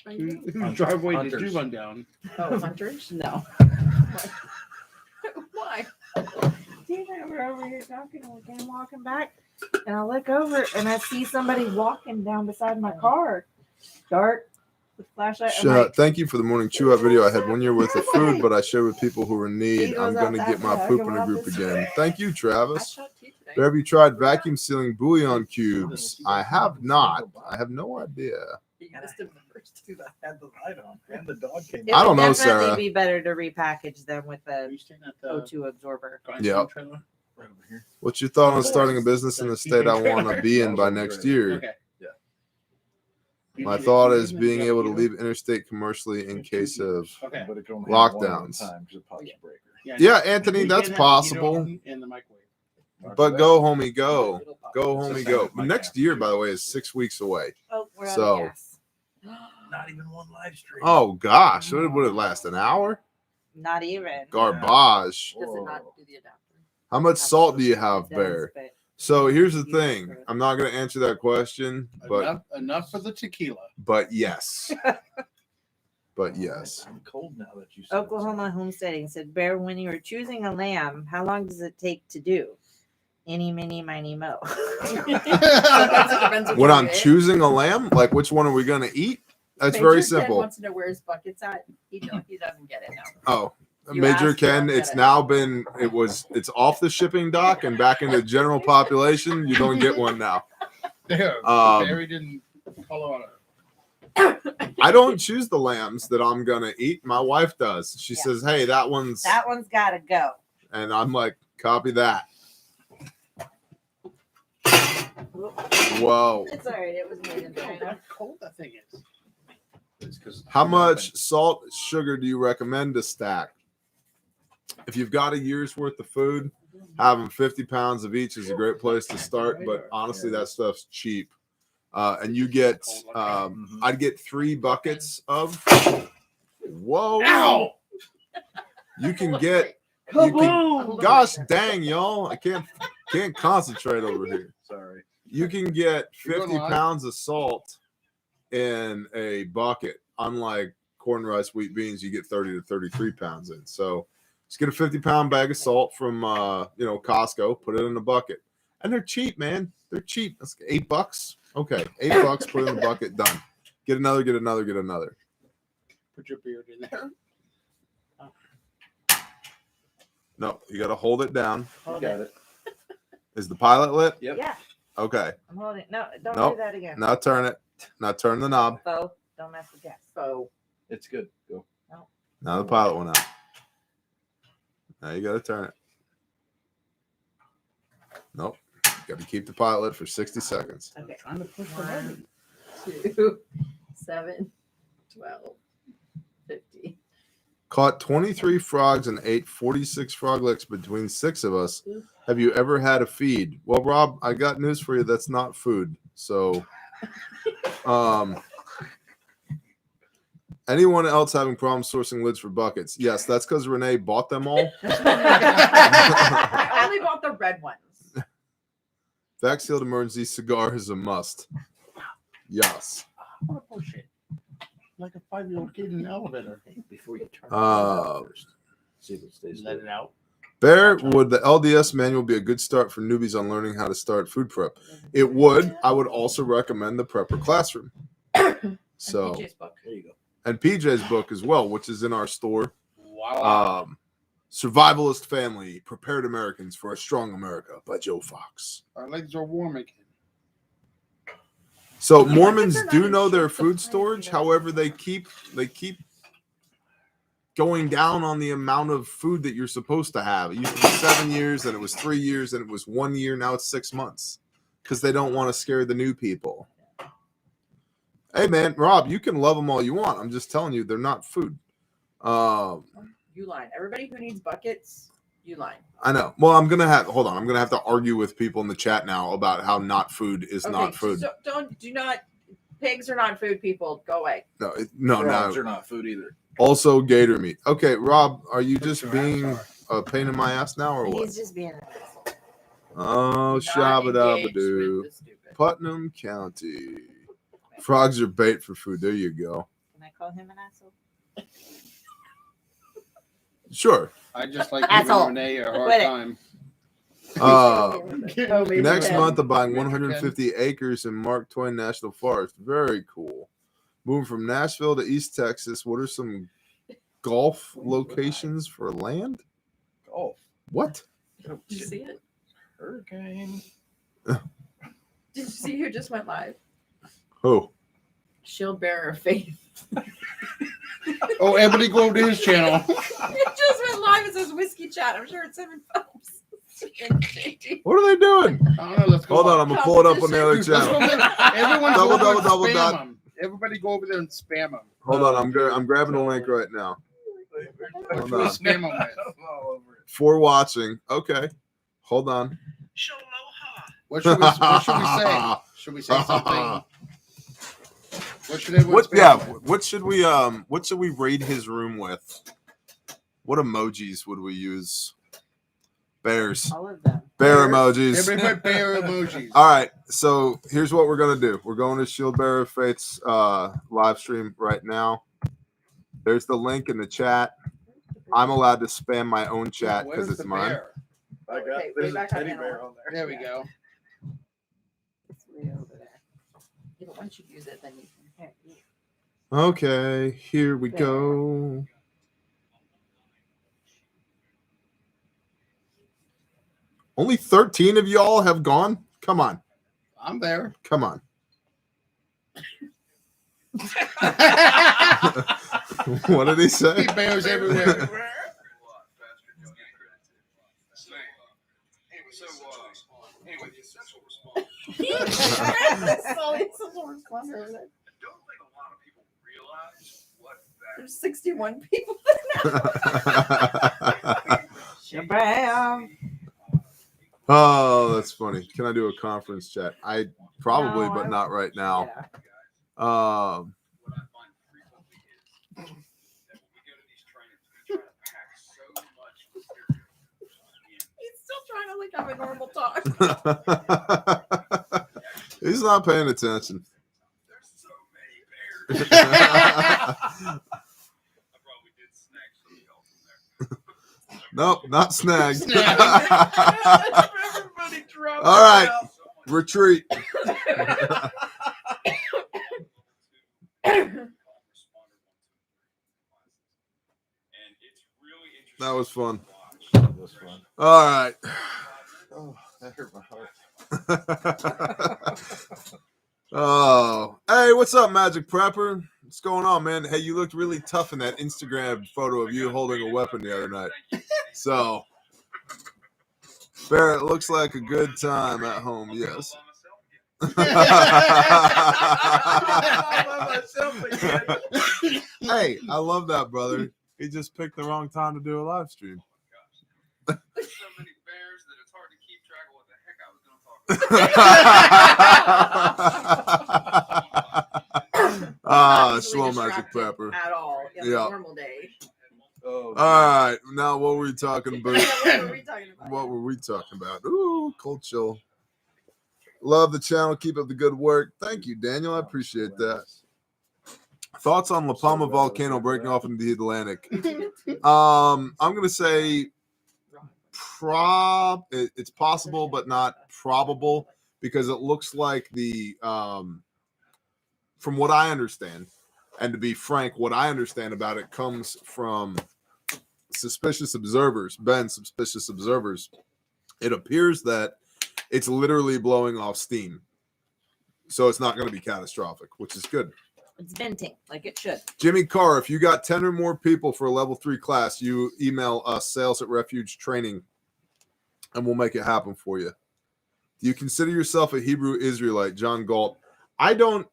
tonight. Whose driveway did Hunters. you run down? Oh, hunters? No. Why? Dude, we're over here talking and we came walking back. And I look over and I see somebody walking down beside my car. Dark with flashlight. I'm like, Thank you for the morning chew out video. I had 1 year worth of food, but I shared with people who are in need. I'm going to get my poop in a group again. Thank you, I Travis. shot two today. Have you tried vacuum sealing Bouillon cubes? I have not. I have no idea. You missed him the first two. Dude, I had the light on, and the dog came. it I don't would know, definitely Sarah. be better to repackage them with Are a you staying at the O2 absorber. Yep. trailer? right over here. What's your thought on starting a business in the state I want to be in by next year? Okay. Yeah. My thought is being able to leave interstate commercially in case of. Okay. But it can only have one at a Lockdowns. time 'cause it pops a breaker. Yeah, Anthony, You that's can have possible. heater in the microwave. But go, homie, go. It'll pop. Go, homie, go. Next year, by the way, is 6 weeks away. Oh, we're So- out of gas. Not even one live stream. Oh, gosh. What would it last? An hour? Not even. Garbage. Does it not do the adapter? How much salt do you have, It does, Bear? but So here's the thing. I'm not going to answer that question, but Enough for the tequila. yes. But yes. I'm cold now that you said Oklahoma homesteading said, Bear, when you are choosing a lamb, how long does it take to do? Any, mini, miny, mo. Depends When you I'm eat. choosing a lamb, like which one are we gonna eat? That's Major very Ken simple. wants to know where his bucket's at. He doesn't get it now. Oh, You Major asked, you Ken, don't it's get it. now been it's off the shipping dock and back into general population. You don't get one now. Yeah, Um, buried in Colorado. I don't choose the lambs that I'm gonna eat. My wife does. She Yeah. says, "Hey, that one's," That one's got to go. and I'm like, "Copy that." Whoa! It's all right. It was made in Look how China. cold that thing is. It's 'cause How you're much salt, sugar do you recommend to stack? If you've got a year's worth of food, having 50 pounds of each is a great place to start. But honestly, that stuff's cheap. And you get, Mhm. I'd get 3 buckets of. Whoa! Ow! You can get. You can, gosh dang, y'all! I can't concentrate over here. Sorry. You can get You're 50 going live? pounds of salt in a bucket. Unlike corn, rice, wheat, beans, you get 30 to 33 pounds in. So just get a 50-pound bag of salt from Costco, put it in a bucket. And they're cheap, man. They're cheap. That's $8. Okay, $8, put it in the bucket, done. Get another, get another, get another. Put your beard in there. No, you gotta hold it down. You Hold got it. it. Is the pilot lit? Yep. Yeah, Okay. I'm holding. No, don't Nope. do that again. Now turn it. Now turn the knob. Bo, don't mess with gas. So It's good. Go. Now the pilot went out. Now you gotta turn it. Nope. Got to keep the pilot lit for 60 seconds. Okay. Trying to push the 1, button. 2, 7, 12, 50. Caught 23 frogs and ate 46 frog legs between 6 of us. Have you ever had a feed? Well, Rob, I got news for you. That's not food. So, anyone else having problems sourcing lids for buckets? Yes, that's because Renee bought them all. I only bought the red ones. Vac sealed emergency cigar is a must. Yes. I want to push it. Like a 5-year-old kid in an elevator. Before you turn Uh, it first. See if it stays Let lit. it out. Bear, would the LDS manual be a good start for newbies on learning how to start food prep? It would. I would also recommend the Prepper Classroom. So, PJ's book. There you go. and PJ's book as well, which is in our store. Wow. Survivalist Family, Prepared Americans for a Strong America by Joe Fox. Our legs are warm again. So Yeah, Mormons they're not do in know their shape to food plant, storage. you know. However, they keep going down on the amount of food that you're supposed to have. It used to be 7 years, then it was 3 years, then it was 1 year. Now it's 6 months because they don't want to scare the new people. Hey man, Rob, you can love them all you want. I'm just telling you, they're not food. Uline. Everybody who needs buckets, Uline. I know. Well, I'm gonna have to argue with people in the chat now about how not food is not food. So do not. Pigs are not food, people. Go away. No, Frogs no. are not food either. Also, gator meat. Okay, Rob, are you just Sure, being I'm sorry. a pain in my ass now, or what? He's just being an asshole. Oh, Do not engage shabba-dabba-doo. with the stupid. Putnam County. Frogs are bait for food. There you go. Can I call him an asshole? Sure. I just like giving Asshole. Renee a hard Quit it. time. Major Next Ken. month, I'm buying Major 150 acres in Mark Twain National Forest. Very cool. Moving from Nashville to East Texas. What are some golf locations for land? Oh, What? Did you see it? hurricane. Did you see who just went live? Who? Shield Bearer of Faith. Oh, everybody go over to his channel. It just went live. It says Whiskey Chat. I'm sure it's him and Phelps. What are they doing? I don't know. Let's go. Hold on, I'm gonna pull it up on the other Let's go channel. there. Everyone Double, go over double, and double, spam them. Everybody go over there and spam them. Hold on, I'm grabbing the link right now. What Hold should we on. spam them with? All over it. For watching. Okay. Hold on. What should we say? Should we say something? What should everyone What? spam Yeah. them with? What should we raid his room with? What emojis would we use? Bears. All of them. Bear Bears. emojis. Everybody put bear emojis. All right. So here's what we're gonna do. We're going to Shield Bearer of Faith's live stream right now. There's the link in the chat. I'm allowed to spam my own chat because Where's it's the mine. bear? I got Okay, way there's a back on teddy animal. bear on there. There we go. It's way over there. Yeah, but once you use it, then you can. Okay, here we go. Only 13 of y'all have gone? Come on. I'm there. Come on. What did he say? Bears everywhere. Anyway, the essential response. Don't think a lot of people realize what that. There's 61 people. Shabam. Oh, that's funny. Can I do a conference chat? I probably, No, but not right now. Yeah. What I find frequently is that when we go to these trainings, we try to pack so much material in. He's still trying to like have a normal talk. He's not paying attention. There's so many bears. I probably did snag some of y'all from there. Nope, not snagged. Everybody dropped. All right, So much retreat. and it's really interesting. That was fun. That was fun. All right. Oh, that hurt my heart. Oh, hey, what's up, Magic Prepper? What's going on, man? Hey, you looked really tough in that Instagram photo of you holding a weapon the other night. So, Barrett, looks like a good time at home, yes. Hey, I love that, brother. He just picked the wrong time to do a live stream. There's so many bears that it's hard to keep track of what the heck I was going to talk about. Ah, Easily slow Magic distracted Prepper. At all. In Yeah. a normal day. Oh, All right, now what were we talking about? What were we talking about? What were we talking about? Ooh, cold chill. Love the channel. Keep up the good work. Thank you, Daniel. I appreciate that. Thoughts on La Palma volcano breaking off into the Atlantic? I'm gonna say it's possible, but not probable, because it looks like the from what I understand, and to be frank, what I understand about it comes from suspicious observers. Suspicious observers. It appears that it's literally blowing off steam, so it's not going to be catastrophic, which is good. It's venting like it should. Jimmy Carr, if you got 10 or more people for a level 3 class, you email us, sales@refuge training, and we'll make it happen for you. Do you consider yourself a Hebrew Israelite? John Galt. I don't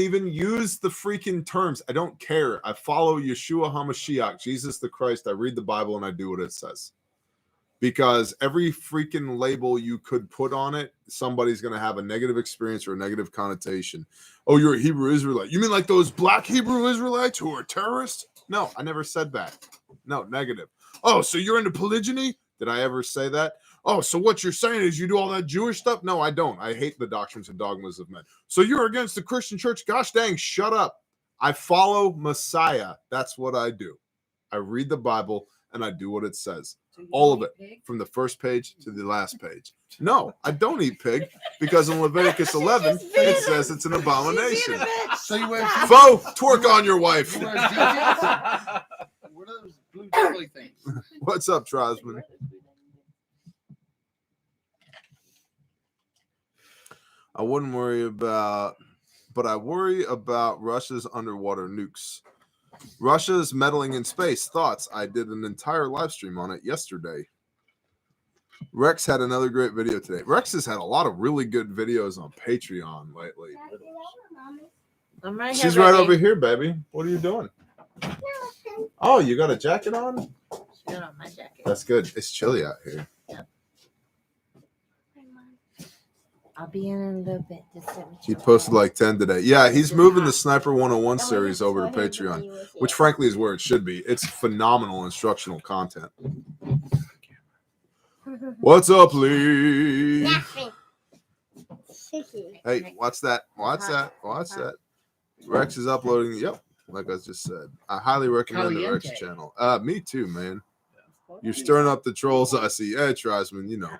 even use the freaking terms. I don't care. I follow Yeshua HaMashiach, Jesus the Christ. I read the Bible and I do what it says. Because every freaking label you could put on it, somebody's going to have a negative experience or a negative connotation. Oh, you're a Hebrew Israelite. You mean like those black Hebrew Israelites who are terrorists? No, I never said that. No, negative. Oh, so you're into polygyny? Did I ever say that? Oh, so what you're saying is you do all that Jewish stuff? No, I don't. I hate the doctrines and dogmas of men. So you're against the Christian church? Gosh dang, shut up. I follow Messiah. That's what I do. I read the Bible and I do what it says. So you All of eat it. pig? From the first page to the last page. No, I don't eat pig, because in Leviticus 11, it says it's an abomination. So you wear Foe, twerk on your wife. You wear ZJs? What are those blue jelly things? What's up, Trosman? I wouldn't worry about, but I worry about Russia's underwater nukes. Russia's meddling in space. Thoughts? I did an entire live stream on it yesterday. Rex had another great video today. Rex has had a lot of really good videos on Patreon lately. I'm right here. She's right baby. over here, baby. What are you doing? Oh, you got a jacket on? She's got on my jacket. That's good. It's chilly out here. I'll be in a little bit. He posted like 10 today. Yeah, he's moving the Sniper 101 series over to Patreon, which frankly is where it should be. It's phenomenal instructional content. What's up, Lee? Hey, what's that? What's that? What's that? Rex is uploading. Yep, like I just said. I highly recommend the Rex Caliente. channel. Me too, man. You're stirring up the trolls. I see. Hey, Tribesman, you know.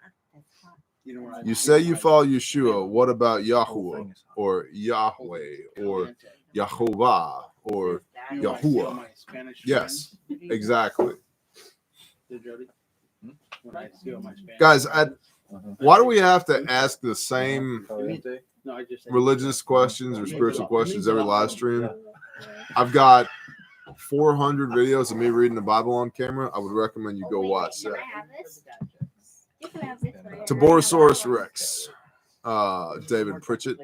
You know what? You say you follow Yeshua. What about Yahuwah or Yahweh or Yahovah or Yahuwah? Yes, exactly. Guys, why do we have to ask the same religious questions or spiritual questions every live stream? I've got 400 videos of me reading the Bible on camera. I would recommend you go watch that. Taborosaurus Rex, David Pritchett.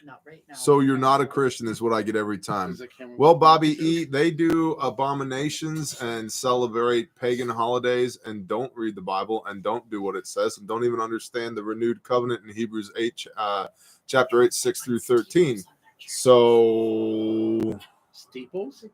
Not right now. So you're not a Christian is what I get every time. Well, Bobby E, they do abominations and celebrate pagan holidays and don't read the Bible and don't do what it says and don't even understand the renewed covenant in Hebrews 8, chapter 8, 6 through 13. So Steeples?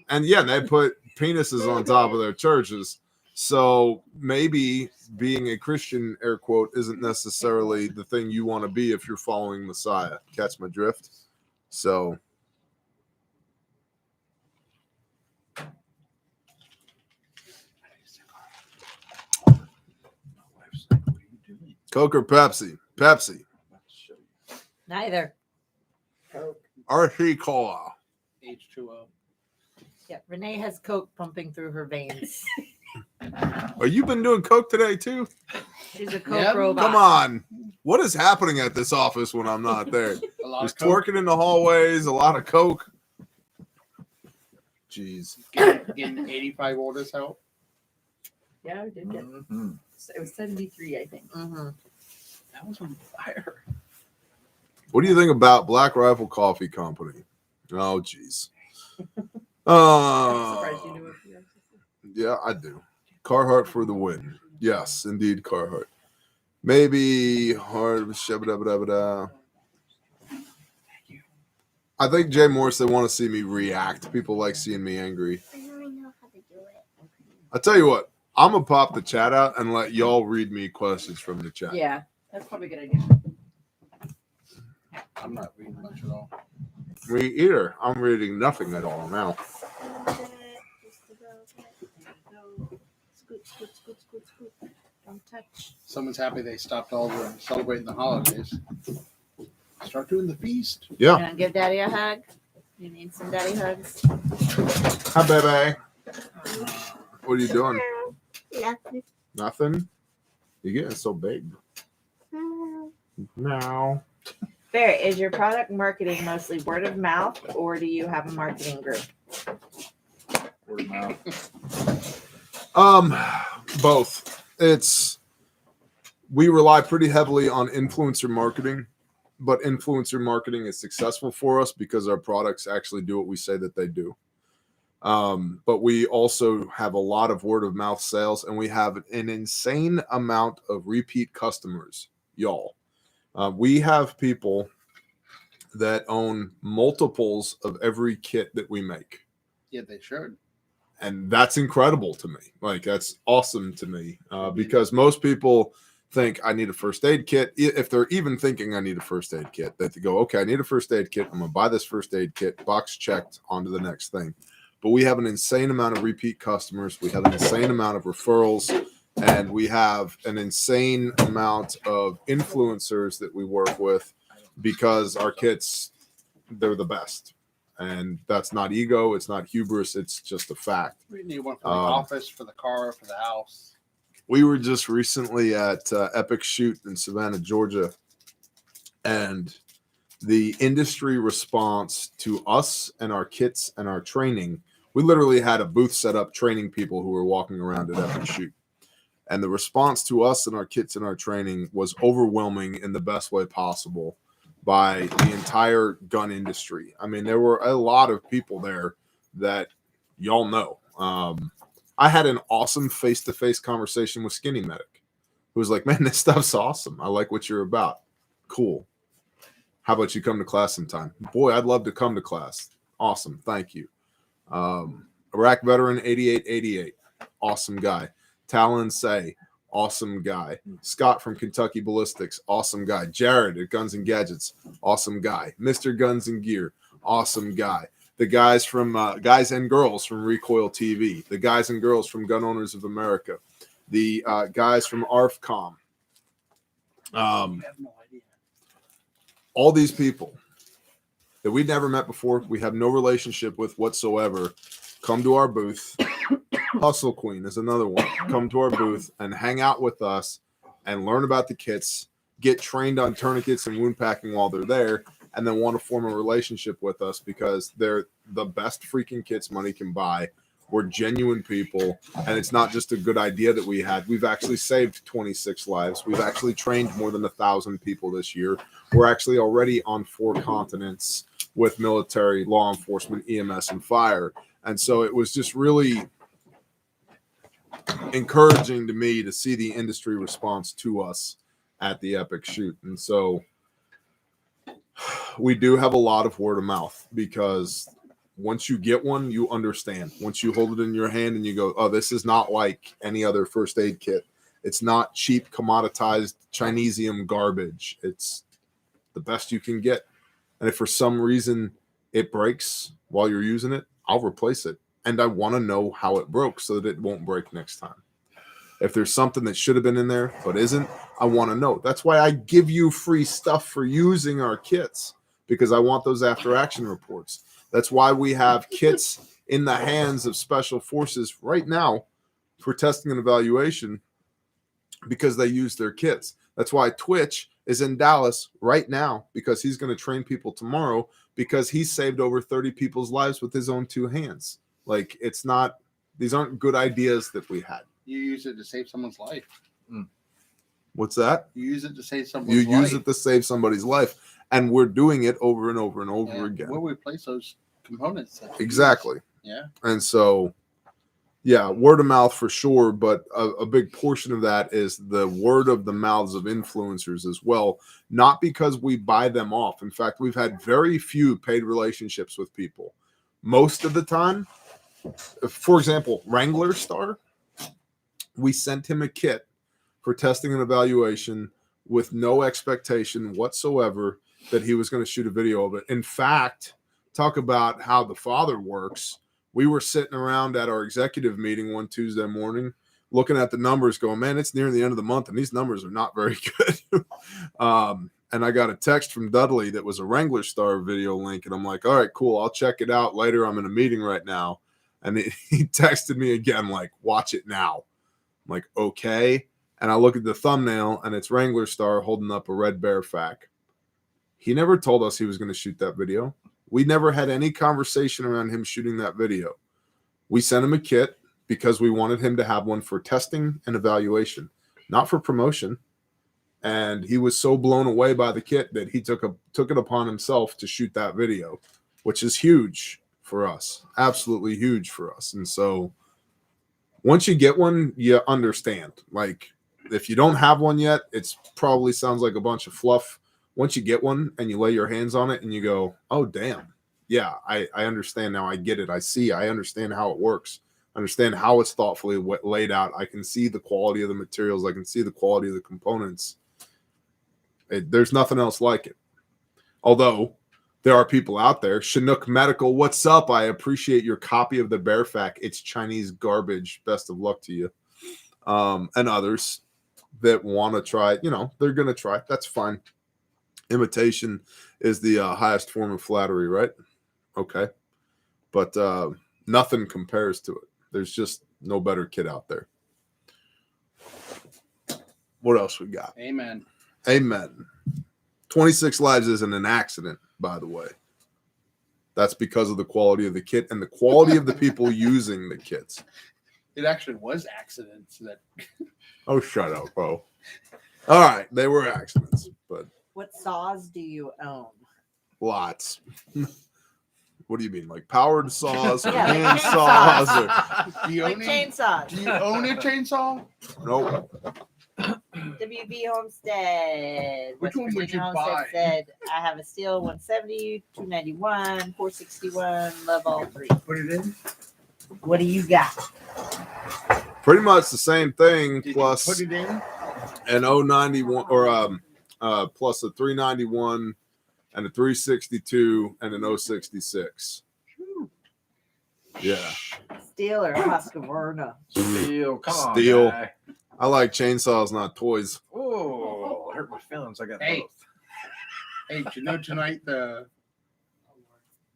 and yeah, they put penises on top of their churches. So maybe being a Christian, air quote, isn't necessarily the thing you want to be if you're following Messiah. Catch my drift? So Coke or Pepsi? Pepsi. Neither. RC Cola. H2O. Yeah, Renee has Coke pumping through her veins. Oh, you've been doing Coke today too? She's a Coke Yeah. robot. Come on. What is happening at this office when I'm not there? A lot There's of Coke. twerking in the hallways, a lot of Coke. Jeez. Getting 85 orders out. Yeah, we did get. It was 73, I think. Mm-hmm. That was on fire. What do you think about Black Rifle Coffee Company? Oh, jeez. I'm surprised you knew it. Yeah, I do. Carhartt for the win. Yes, indeed, Carhartt. Maybe hard. Shabba-dabba-dabba-da. I think Jay Morris, they want to see me react. People like seeing me angry. I don't know how to do it. I tell you what, I'm going to pop the chat out and let y'all read me questions from the chat. Yeah, that's probably a good idea. I'm not reading much at all. Me either. I'm reading nothing at all now. Scoot, scoot, scoot, scoot, scoot. Don't touch. Someone's happy they stopped over and celebrating the holidays. Start doing the feast. Yeah. You want to give Daddy a hug? You need some daddy hugs? Hi, baby. What are you doing? Nothing. Nothing? You're getting so big. Now. Fair, is your product marketing mostly word of mouth or do you have a marketing group? Word of mouth. Both. We rely pretty heavily on influencer marketing, but influencer marketing is successful for us because our products actually do what we say that they do. But we also have a lot of word of mouth sales, and we have an insane amount of repeat customers, y'all. We have people that own multiples of every kit that we make. Yeah, they should. And that's incredible to me. Like, that's awesome to me because most people think I need a first aid kit. If they're even thinking I need a first aid kit, they go, okay, I need a first aid kit. I'm going to buy this first aid kit, box checked, on to the next thing. But we have an insane amount of repeat customers. We have an insane amount of referrals. And we have an insane amount of influencers that we work with because our kits, they're the best. And that's not ego. It's not hubris. It's just a fact. We need one for the office, for the car, for the house. We were just recently at Epic Shoot in Savannah, Georgia. And the industry response to us and our kits and our training, we literally had a booth set up training people who were walking around at Epic Shoot. And the response to us and our kits and our training was overwhelming in the best way possible by the entire gun industry. I mean, there were a lot of people there that y'all know. I had an awesome face-to-face conversation with Skinny Medic, who was like, man, this stuff's awesome. I like what you're about. Cool. How about you come to class sometime? Boy, I'd love to come to class. Awesome. Thank you. Iraq veteran 8888. Awesome guy. Talon Say, awesome guy. Scott from Kentucky Ballistics, awesome guy. Jared at Guns and Gadgets, awesome guy. Mr. Guns and Gear, awesome guy. the guys from guys and girls from Recoil TV, the guys and girls from Gun Owners of America, the guys from ARFCOM. All these people that we'd never met before, we have no relationship with whatsoever, come to our booth. Hustle Queen is another one. Come to our booth and hang out with us and learn about the kits, get trained on tourniquets and wound packing while they're there, and then want to form a relationship with us because they're the best freaking kits money can buy. We're genuine people, and it's not just a good idea that we had. We've actually saved 26 lives. We've actually trained more than 1,000 people this year. We're actually already on 4 continents with military, law enforcement, EMS, and fire. And so it was just really encouraging to me to see the industry response to us at the Epic Shoot. And so we do have a lot of word of mouth because once you get one, you understand. Once you hold it in your hand and you go, oh, this is not like any other first aid kit. It's not cheap, commoditized Chinesium garbage. It's the best you can get. And if for some reason it breaks while you're using it, I'll replace it. And I want to know how it broke so that it won't break next time. If there's something that should have been in there but isn't, I want to know. That's why I give you free stuff for using our kits, because I want those after action reports. That's why we have kits in the hands of special forces right now for testing and evaluation, because they use their kits. That's why Twitch is in Dallas right now, because he's going to train people tomorrow, because he saved over 30 people's lives with his own 2 hands. Like, it's not, these aren't good ideas that we had. You use it to save someone's life. What's that? You use it to save someone's life. You use it to save somebody's life. And we're doing it over and over and over again. Where we place those components. Exactly. Yeah. And so, yeah, word of mouth for sure. But a big portion of that is the word of the mouths of influencers as well. Not because we buy them off. In fact, we've had very few paid relationships with people. Most of the time, for example, Wrangler Star, we sent him a kit for testing and evaluation with no expectation whatsoever that he was going to shoot a video of it. In fact, talk about how the Father works. We were sitting around at our executive meeting one Tuesday morning, looking at the numbers going, man, it's near the end of the month and these numbers are not very good. And I got a text from Dudley that was a Wrangler Star video link. And I'm like, all right, cool. I'll check it out later. I'm in a meeting right now. And he texted me again, like, watch it now. I'm like, okay. And I look at the thumbnail and it's Wrangler Star holding up a red bear fac. He never told us he was going to shoot that video. We never had any conversation around him shooting that video. We sent him a kit because we wanted him to have one for testing and evaluation, not for promotion. And he was so blown away by the kit that he took it upon himself to shoot that video, which is huge for us. Absolutely huge for us. And so once you get one, you understand. Like, if you don't have one yet, it's probably sounds like a bunch of fluff. Once you get one and you lay your hands on it and you go, oh, damn. Yeah, I understand now. I get it. I see. I understand how it works. I understand how it's thoughtfully laid out. I can see the quality of the materials. I can see the quality of the components. There's nothing else like it. Although there are people out there. Chinook Medical, what's up? I appreciate your copy of the Bear Fac. It's Chinese garbage. Best of luck to you. And others that want to try, they're going to try. That's fine. Imitation is the highest form of flattery, right? Okay. But nothing compares to it. There's just no better kid out there. What else we got? Amen. 26 lives isn't an accident, by the way. That's because of the quality of the kit and the quality of the people using the kits. It actually was accidents that. Oh, shut up, bro. All right, they were accidents, but What saws do you own? lots. What do you mean, like powered saws or Yeah, like hand chainsaws. saws? Or... Do you Like own chainsaws. Do you own a chainsaw? Nope. WB Homestead. Which West one would Virginia you Homestead buy? said, I have a steel 170, 291, 461, love all 3. Put it in. What do you got? Pretty much the same thing, Did plus you put it in? an 091 or plus a 391 and a 362 and an 066. Yeah. Steel or Husqvarna? Steel, come on, Steel. guy. I like chainsaws, not toys. Oh, hurt my feelings. I got Hey. both. Hey, did you know tonight the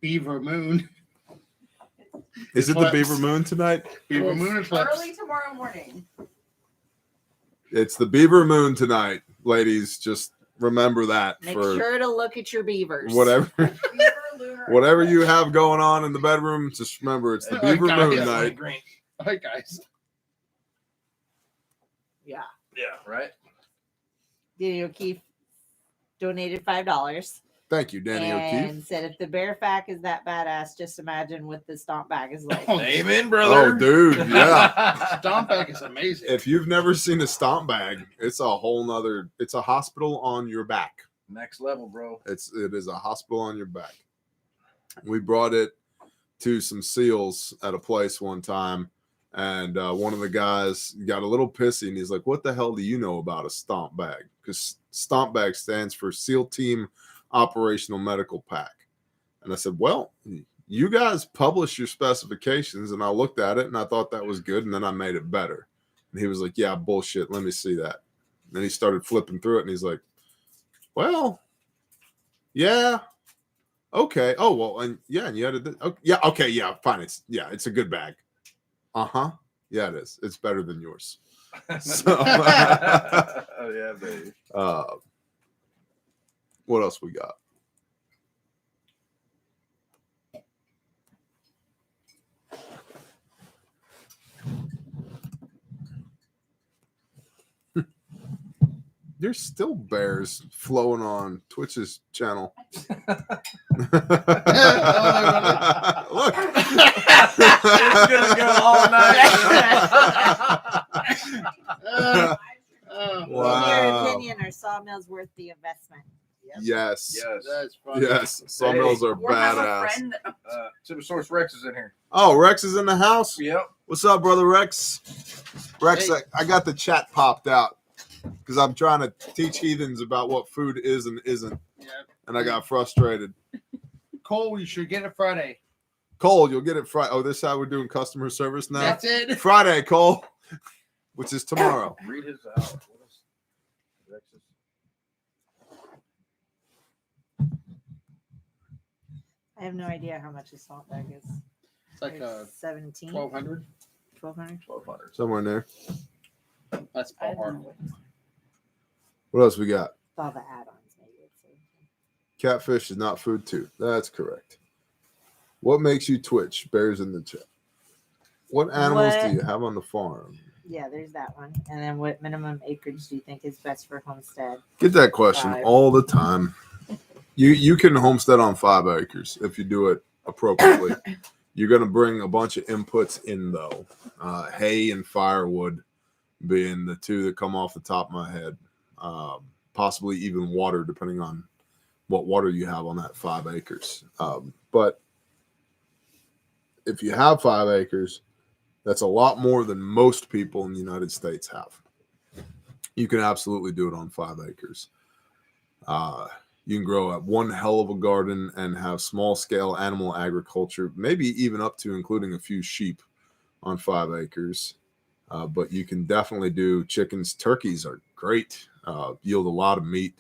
Beaver Moon? Is it the Beaver Moon tonight? Beaver Yes. Moon eclipse. Early tomorrow morning. It's the Beaver Moon tonight, ladies. Just remember that Make for sure to look at your beavers. whatever Beaver lunar whatever you eclipse. have going on in the bedroom. Just remember it's the Oh, Beaver guys. Moon night. Green. All right, guys. Yeah. Yeah, right. Danny O'Keefe donated $5 Thank you, Danny and O'Keefe. said, "If the bear fac is that badass, just imagine what the stomp bag is like." Oh, Amen, brother. Oh, dude, yeah. Stomp bag is amazing. If you've never seen a stomp bag, it's a whole nother. It's a hospital on your back. Next level, bro. It is a hospital on your back. We brought it to some SEALs at a place one time, and one of the guys got a little pissy, and he's like, "What the hell do you know about a stomp bag?" Because stomp bag stands for SEAL Team Operational Medical Pack. And I said, "Well, you guys publish your specifications," and I looked at it and I thought that was good, and then I made it better. And he was like, "Yeah, bullshit. Let me see that." And then he started flipping through it, and he's like, "Well, yeah, okay. Oh, well, and yeah, and you had it. Okay, yeah, okay, yeah, fine. It's a good bag. Uh-huh. Yeah, it is. It's better than yours." So, Oh yeah, baby. what else we got? There's still bears flowing on Twitch's channel. Look. It's gonna go all night. Oh, In your Wow. opinion, are sawmills worth the investment? Yes. Yes. that's funny. Yes. Sawmills are Or have a badass. friend. Supersource Rex is in here. Oh, Rex is in the house. Yep. What's up, brother Rex? Rex, Hey. I got the chat popped out because I'm trying to teach heathens about what food is and isn't, Yeah. and I got frustrated. Cole, you should get it Friday. Cole, you'll get it Friday. Oh, this is how we're doing customer service now. That's it. Friday, Cole, which is tomorrow. Read his out. What is Rex's? I have no idea how much a salt bag is. It's like There's 17, 1,200. 1,200. 1200. Somewhere in there. That's I don't ballpark. know What else we got? all the add-ons. Maybe it's 17. Catfish is not food too. That's correct. What makes you twitch? Bears in the chat. What animals What? do you have on the farm? Yeah, there's that one. And then what minimum acreage do you think is best for homestead? Get that question 5. all the time. You can homestead on 5 acres if you do it appropriately. You're going to bring a bunch of inputs in though. Hay and firewood being the two that come off the top of my head. Possibly even water, depending on what water you have on that 5 acres. But if you have 5 acres, that's a lot more than most people in the United States have. You can absolutely do it on 5 acres. You can grow one hell of a garden and have small scale animal agriculture, maybe even up to including a few sheep on 5 acres. But you can definitely do chickens. Turkeys are great, yield a lot of meat.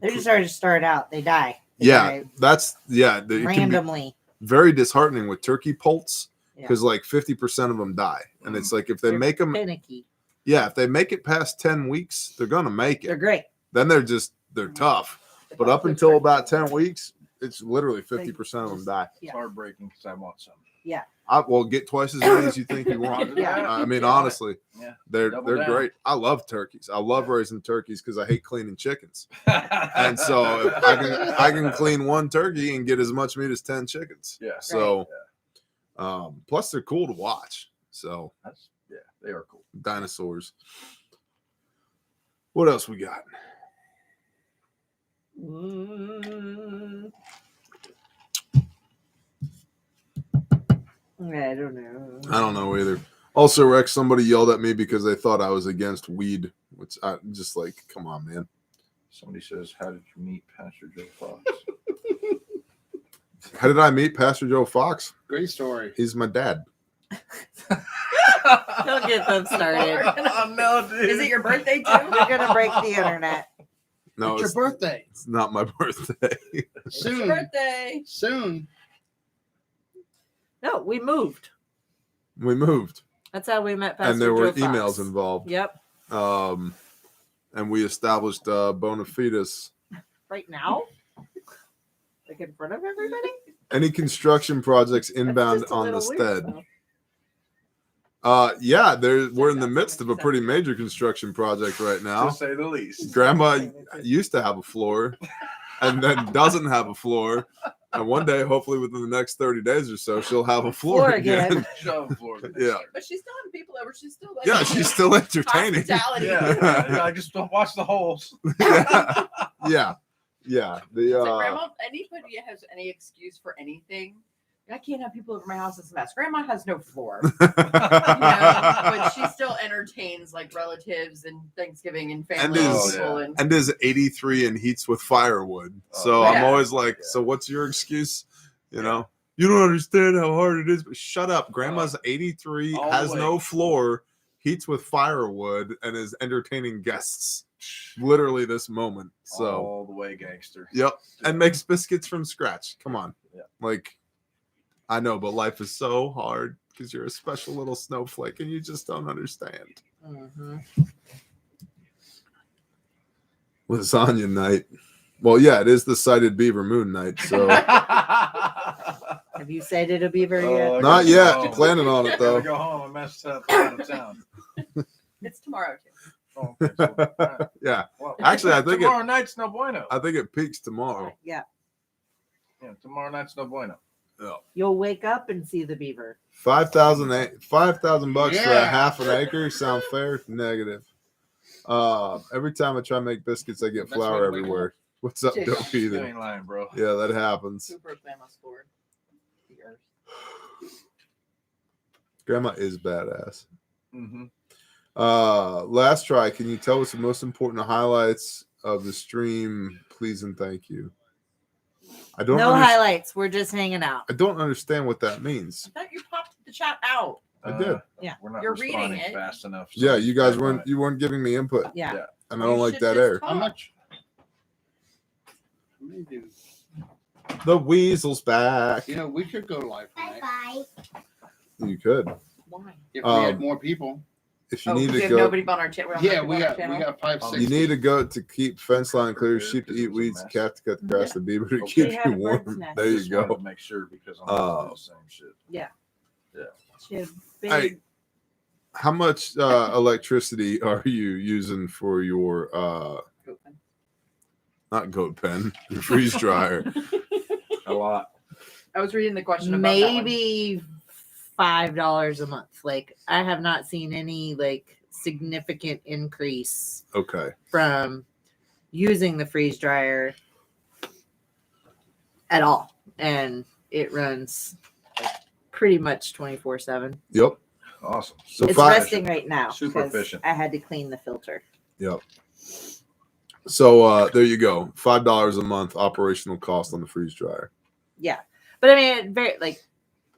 They're just hard to start out. They die. They Yeah, die it can be randomly. very disheartening with turkey poults Yeah. because like 50% of them die. And it's like if they They're make them, finicky. if they make it past 10 weeks, they're going to make They're it. great. Then they're tough. But up until about 10 weeks, it's literally 50% of them die. It's heartbreaking because I want some. Well, get twice as many as you think you want. Yeah. I mean, Yeah. honestly, Yeah. they're Double down. great. I love turkeys. I love raising turkeys because I hate cleaning chickens. And so if I can clean one turkey and get as much meat as 10 chickens. Yeah. So, plus they're cool to watch. So They are cool. dinosaurs. What else we got? I don't know. I don't know either. Also, Rex, somebody yelled at me because they thought I was against weed, which I just like, come on, man. Somebody says, "How did you meet Pastor Joe Fox?" How did I meet Pastor Joe Fox? Great story. He's my dad. Don't get them started. Oh no, dude. Is it your birthday too? You're gonna break the internet. No, It's your birthday. it's not my birthday. It's your Soon. birthday. Soon. No, we moved. We moved, That's how we met Pastor and there were Joe Fox. emails involved. Yep. And we established bona fides. Right now? Like in front of everybody? Any construction projects That's inbound just a on the little weird, stead? though. Yeah, we're in the That's midst of a pretty major construction project right now. To say the least. Grandma used to have a floor and then doesn't have a floor. And one day, hopefully within the next 30 days or so, she'll have a floor Floor again. again. Shove floor. Yeah. But she's still having people over. She's still like, Yeah, she's still entertaining. hospitality. Yeah, I just don't watch the holes. yeah. Yeah. Yeah. It's like, Grandma, if anybody has any excuse for anything, I can't have people over my house. It's a mess. Grandma has no floor. But she still entertains like relatives and Thanksgiving and family And and is- people. And and is 83 and heats with firewood. So yeah. I'm always like, so what's your excuse? You know, you don't understand how hard it is. But shut up. Grandma's 83, All has the no way. floor, heats with firewood, and is entertaining guests literally this moment. So, all the way gangster. yep. And makes biscuits from scratch. Come on. Yeah. Like, I know, but life is so hard because you're a special little snowflake and you just don't understand. Mhm. Lasagna night. Well, yeah, it is the sighted beaver moon night. So Have you sighted a beaver yet? I not gotta yet. go home. Planning on it I though. gotta go home. I messed up out of town. it's tomorrow too. Oh, okay, so, all right. Yeah. Well, Actually, I think tomorrow night's no bueno. I think it peaks tomorrow. Yeah. Yeah, tomorrow night's no bueno. You'll wake up and see the beaver. 5,000 bucks for a Yeah. half an acre. Sound fair? Negative. Every time I try to make biscuits, I get That's flour what we everywhere. What's up, Yeah. dope You either? ain't lying, bro. Yeah, that happens. Who broke Grandma's board? The earth. Grandma is badass. Mm-hmm. Last try. Can you tell us the most important highlights of the stream, please and thank you? I don't. No underst- highlights. We're just hanging out. I don't understand what that means. I thought you popped the chat out. I did. Yeah. We're not You're reading responding it. fast enough. so Yeah, you guys that's weren't. why. You weren't giving me input, Yeah. Yeah. and I don't You like should that just air. talk. How much? How many do? The weasel's back. You know, we could go live Bye tonight bye. You could, Why? if we had more people. if you Oh, need we to have go. nobody on our channel. Yeah, we got 560. You need a goat to keep fence line clear, sheep to eat weeds, cat to cut the grass, the beaver to Okay. keep They had you a bird's warm. nest. There you Just wanted go. to make sure because I'm gonna do the same shit. She had big, Hey. How much electricity are you using for your not goat pen, your freeze dryer? A lot. I was reading the question about that one. maybe $5 a month. Like I have not seen any like significant increase Okay. from using the freeze dryer at all, and it runs like, pretty much 24/7. Yep. Awesome. So It's five. resting right now. Super 'cause efficient. I had to clean the filter. Yep. So there you go. $5 a month operational cost on the freeze dryer. Yeah, but I mean, it very like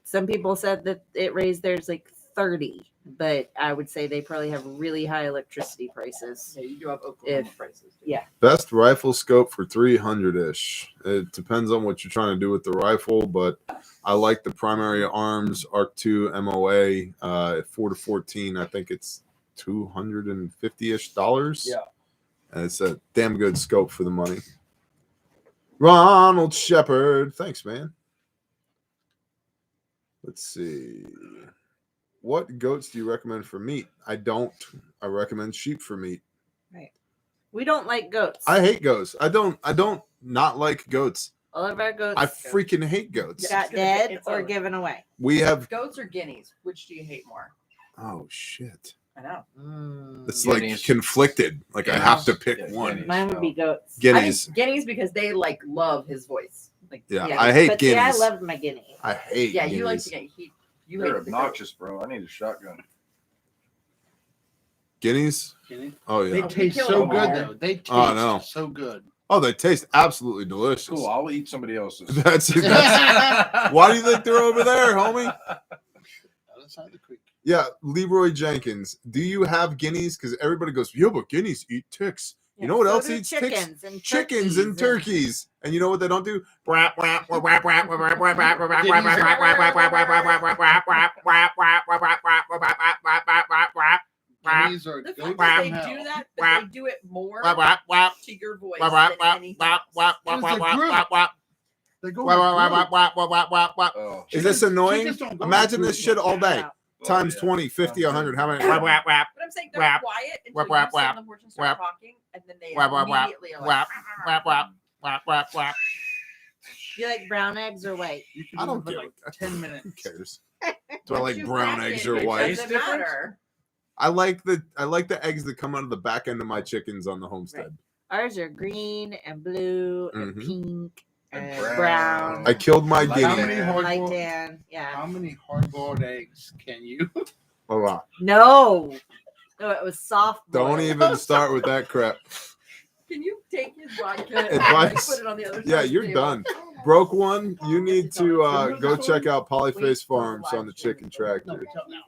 some people said that it raised theirs like 30, but I would say they probably have really high electricity prices. Yeah, you do have Oklahoma If- prices. too. yeah. Best rifle scope for 300-ish. It depends on what you're trying to do with the rifle, but I like the Primary Arms Arc 2 MOA 4-14. I think it's $250-ish. Yeah. And it's a damn good scope for the money. Ronald Shepard. Thanks, man. Let's see. What goats do you recommend for meat? I don't. I recommend sheep for meat. We don't like goats. I hate goats. I don't not like goats. All of our goats I freaking hate goats. Yeah. got dead It's or over. given away. We have Goats or guineas? Which do you hate more? oh shit. I know. It's Guineas. like conflicted. Like I have to pick Yeah, one. guineas. Mine would be goats. I Guineas. think guineas because they like love his voice. Like Yeah, Yeah, I hate but see, I guineas. loved my guinea. I hate yeah, you like guineas. to get you You're hate the goat. obnoxious, bro. I need a shotgun. Guineas? Can you? Oh They yeah. taste kill so them good all. though. They taste Oh, I know. so good. Oh, they taste absolutely delicious. Cool. I'll eat somebody else's. That's why do you think they're over there, homie? Other side of the creek. Yeah, Leroy Jenkins. Do you have guineas? Because everybody goes, yeah, but guineas eat ticks. You know what So else do eats ticks? chickens and Chickens and turkeys. And you know what they don't do? Guineas are The goats fact that from they hell. do that, but they do it more to your voice than anything else. They go Oh, Is this annoying? chickens don't go Imagine in this groups shit like all day. that. Times yeah. 20, 50, 100. How many? But I'm saying they're Whap. quiet until Whap, you whap, sit on whap. the porch and Whap. start talking, and then they Whap, whap, whap. immediately are Whap, like, whap, whap, whap. Do you like brown eggs or white? You can I do don't it for care. like 10 minutes. Who cares? Do I once like you brown crack eggs it, or it white? doesn't matter. I like the eggs that come out of the back end of my chickens on the homestead. Ours are green and blue and Mhm. pink And and brown. brown. I killed my Like How guinea. many that. light hard-boiled tan. Yeah. How many hard-boiled eggs can you? A lot. No. No, it was soft. Don't boiled. even start with that crap. Can you take his vodka and Advice. like, put it on the other side? Yeah, of the you're table? done. Broke one. You need to go check out Polyface Farms on the chicken No, tractor. tell now.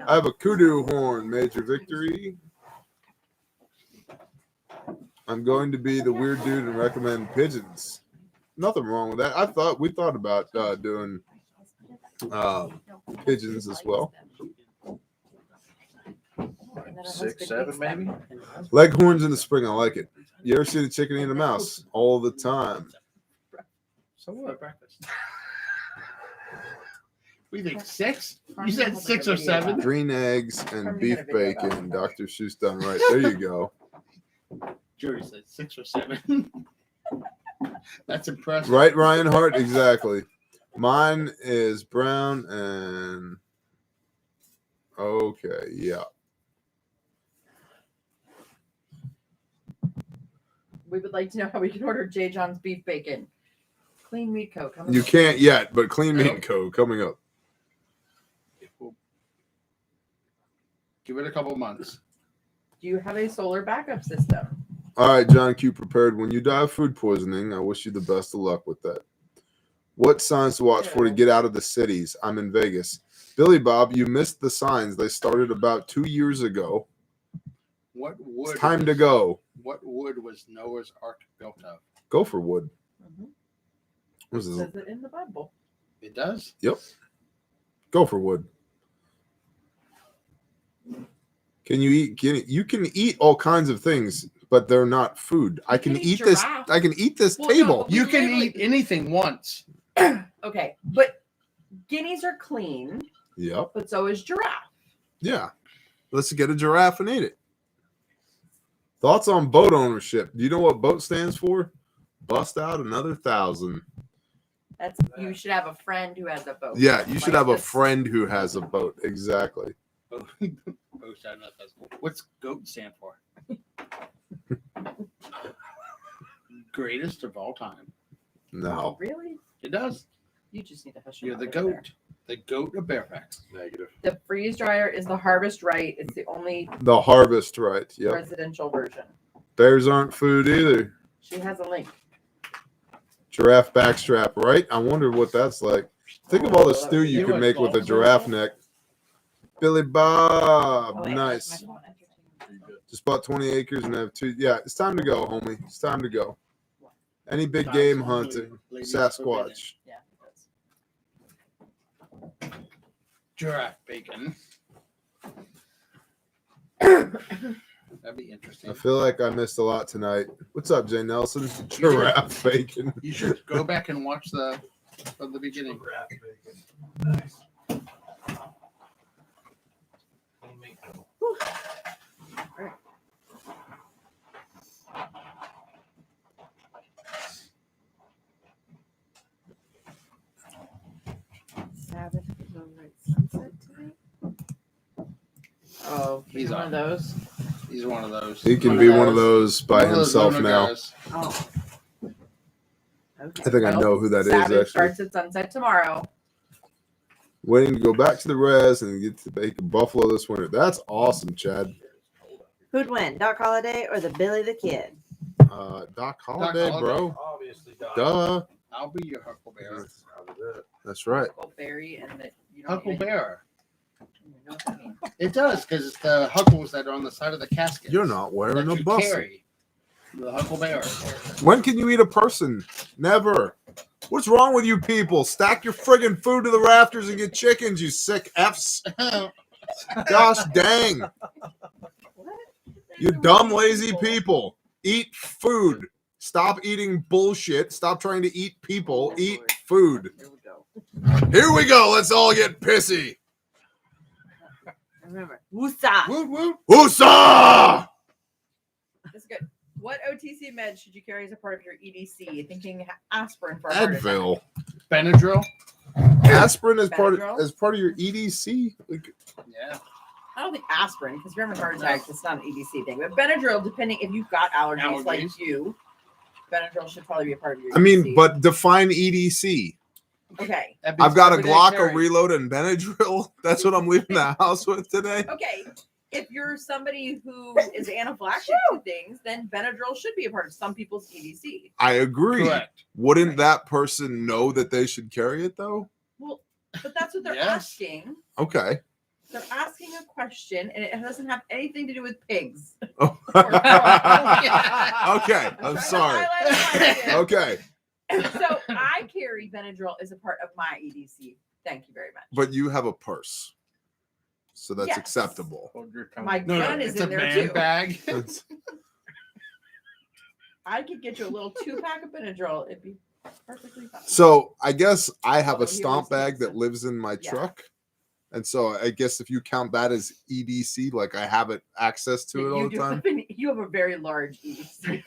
I have a kudu horn, major victory. I'm going to be the weird dude and recommend pigeons. Nothing wrong with that. We thought about doing pigeons as well. And then our 6, husband 7 eats them. maybe. Leghorns in the spring. I like it. You ever see the chicken eat a mouse? All the time. So For what? breakfast. We think 6? Farm You said has a 6 or video 7? Green eggs and Carmen beef had a video about bacon. it. Dr. Seuss done right. There you go. Jury said 6 or 7. That's impressive. Right, Ryan Hart? Exactly. Mine is brown and okay, yeah. We would like to know how we can order J. John's beef bacon. Clean meat co. You can't yet, but Clean Meat & Co. coming up. Give it a couple months. Do you have a solar backup system? All right, John Q. Prepared. When you die of food poisoning, I wish you the best of luck with that. What signs to watch for to get out of the cities? I'm in Vegas. Billy Bob, you missed the signs. They started about 2 years ago. What wood? It's time to go. What wood was Noah's Ark built of? Go for wood. Mhm. What It is this? says it in the Bible. It does. Yep. Go for wood. Can you eat? You can eat all kinds of things, but they're not food. I can can eat eat this. giraffe. I can eat this Well, no, table. but we You can literally- eat anything once. Okay, but guineas are clean, Yep. but so is giraffe. Yeah. Let's get a giraffe and eat it. Thoughts on boat ownership? Do you know what boat stands for? Bust out another 1,000. That's you should have a friend who has a boat. Yeah, you should Like have a this. friend who has a boat. Exactly. What's GOAT stand for? Greatest of all time. No. Really? It does. You just need to hush your You're the mouth over there. GOAT. The GOAT of Fairfax. Negative. The freeze dryer is the Harvest Right. It's the only The harvest, right? Yep. residential version. Bears aren't food either. She has a link. Giraffe backstrap, right? I wonder what that's like. Think of all the stew you You could like make with a golf? giraffe neck. Billy Bob, Oh, wait, nice. that's my phone. Just bought 20 acres and have 2. Yeah, it's time to go, homie. It's time to go. Any big That's game only hunting, ladies Sasquatch. Yeah, it does. Giraffe bacon. That'd be interesting. I feel like I missed a lot tonight. What's up, Jay Nelson? Giraffe bacon. You should go back and watch from the beginning. Nice. Sabbath is over at sunset tonight. Oh, He's he's one on. of those. He's one of those. He can be one of those by One of those himself loner now. guys. Oh. I Okay. think I Well, know who that is Sabbath actually. starts at sunset tomorrow. Waiting to go back to the res and get to bake a buffalo this winter. That's awesome, Chad. Who'd win, Doc Holliday or the Billy the Kid? Doc Holliday, bro. Obviously, Doc. Duh. I'll be your Huckleberry. That's right. Huckleberry and that you don't even Huckleberry. know what that means. It does because it's the huckles that are on the side of the casket. You're not wearing that a you bustle. carry. The Huckleberry. When can you eat a person? Never. What's wrong with you people? Stack your friggin' food to the rafters and get chickens, you sick Fs. Gosh dang. You dumb, lazy people. Eat food. Stop eating bullshit. Stop trying to eat people. Eat food. Here we go. Here we go. Let's all get pissy. Remember, woosah. Woot woot. Woosah! This is good. What OTC meds should you carry as a part of your EDC? Thinking aspirin for a heart attack. Advil. Benadryl. Aspirin is part Benadryl? as part of your EDC. Like, Yeah. I don't think aspirin, because if you're having a heart attack, it's not an EDC thing. But Benadryl, depending if you've got allergies like Allergies. you, Benadryl should probably be a part of your I mean, EDC. but define EDC. Okay. That means I've got a everyday Glock, a carry. reload, and Benadryl. That's what I'm leaving the house with today. Okay. If you're somebody who is anaphylaxis to things, then Benadryl should be a part of some people's EDC. I agree. Correct. Wouldn't Right. that person know that they should carry it though? Well, but that's what they're Yes. asking. Okay. They're asking a question, and it doesn't have anything to do with pigs. Oh. Or- Okay. I'm trying to sorry. highlight a Okay. So I carry Benadryl as a part of my EDC. Thank you very much. But you have a purse. So that's Yes. acceptable. Hold your tongue. My No, gun no, is it's a in there man too. bag. That's- I could get you a little 2-pack of Benadryl. It'd be perfectly fine. So I guess I have Although a here stomp is bag pizza. that lives in my Yeah. truck. And so I guess if you count that as EDC, like I have it access to it all you, the do time. you have a very large EDC.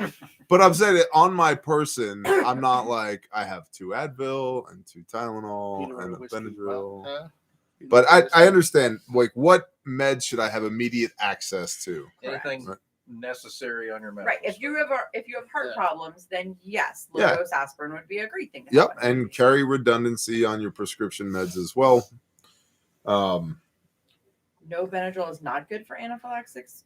But I'm saying it on my person. I'm not like I have 2 Advil and 2 Tylenol Peanut butter and a whiskey Benadryl. vodka. Peanut But butter I whiskey. understand. Like, what meds should I have immediate access to? Anything Right. necessary on your medical Right. If you have heart Yeah. problems, then yes, low Yeah. dose aspirin would be a great thing to Yep, have. and carry redundancy on your prescription meds as well. No, Benadryl is not good for anaphylaxis.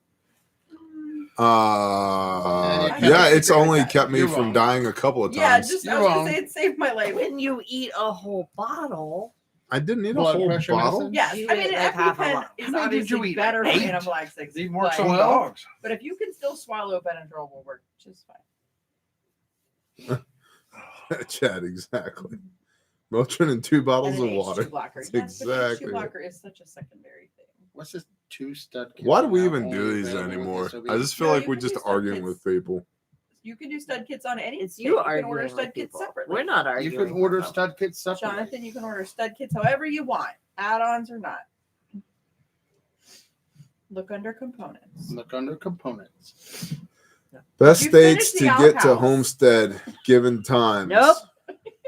Yeah, Yeah, you it's disagree with only that. kept me You're from wrong. dying a couple of Yeah, times. just I You're was gonna wrong. say it saved my life. When you eat a whole bottle, I didn't need a Blood whole pressure bottle. medicine? Yes, You I mean ate, an like, half a EpiPen lot. is How many did you obviously eat? better Like for 8? anaphylaxis. Even worse but, on dogs. but if you can still swallow Benadryl, will work just fine. Chad, exactly. Motrin and 2 bottles And of an water. H2 blocker. That's Yes, but the exactly H2 it. blocker is such a secondary thing. What's this 2 stud kits? Why do we now even only do these available with anymore? SOB? I just feel No, like you we're can just do stud arguing kits. with people. You can do stud kits on any. it's state. you can arguing order with stud kits people. separately. We're not You arguing. can order with them. stud kits separately. Jonathan, you can order stud kits however you want, add-ons or not. Look under components. Look under components. Best You states finished to the get to outhouse. Homestead given times. Nope.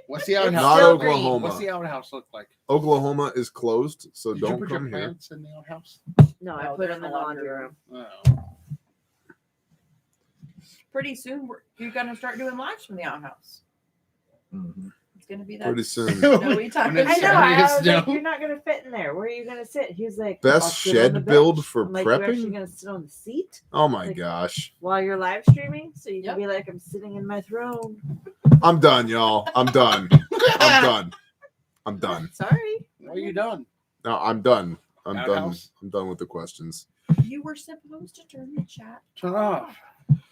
What's the It's outhouse? Not still green. Oklahoma. What's the outhouse look like? Oklahoma is closed, so Did you don't put your come here. plants in the outhouse? No, I No, put they're them in the laundry room. Oh. Pretty soon, you're gonna start doing lives from the outhouse. Mhm. It's gonna be that Pretty soon. snowy time. When I it's know. sunny I as was like, snow. you're not gonna fit in there. Where are you gonna sit? He's like, Best "I'll sit on shed the build bench." for I'm like, you're actually prepping? gonna sit on the seat Oh my Like- gosh. while you're live streaming, so you can Yep. be like, I'm sitting in my throne. I'm done, y'all. I'm done. I'm done. I'm done. Sorry. Are you done? No, I'm done. I'm done. Outhouse? I'm done with the questions. You were supposed to turn the chat. Turn off.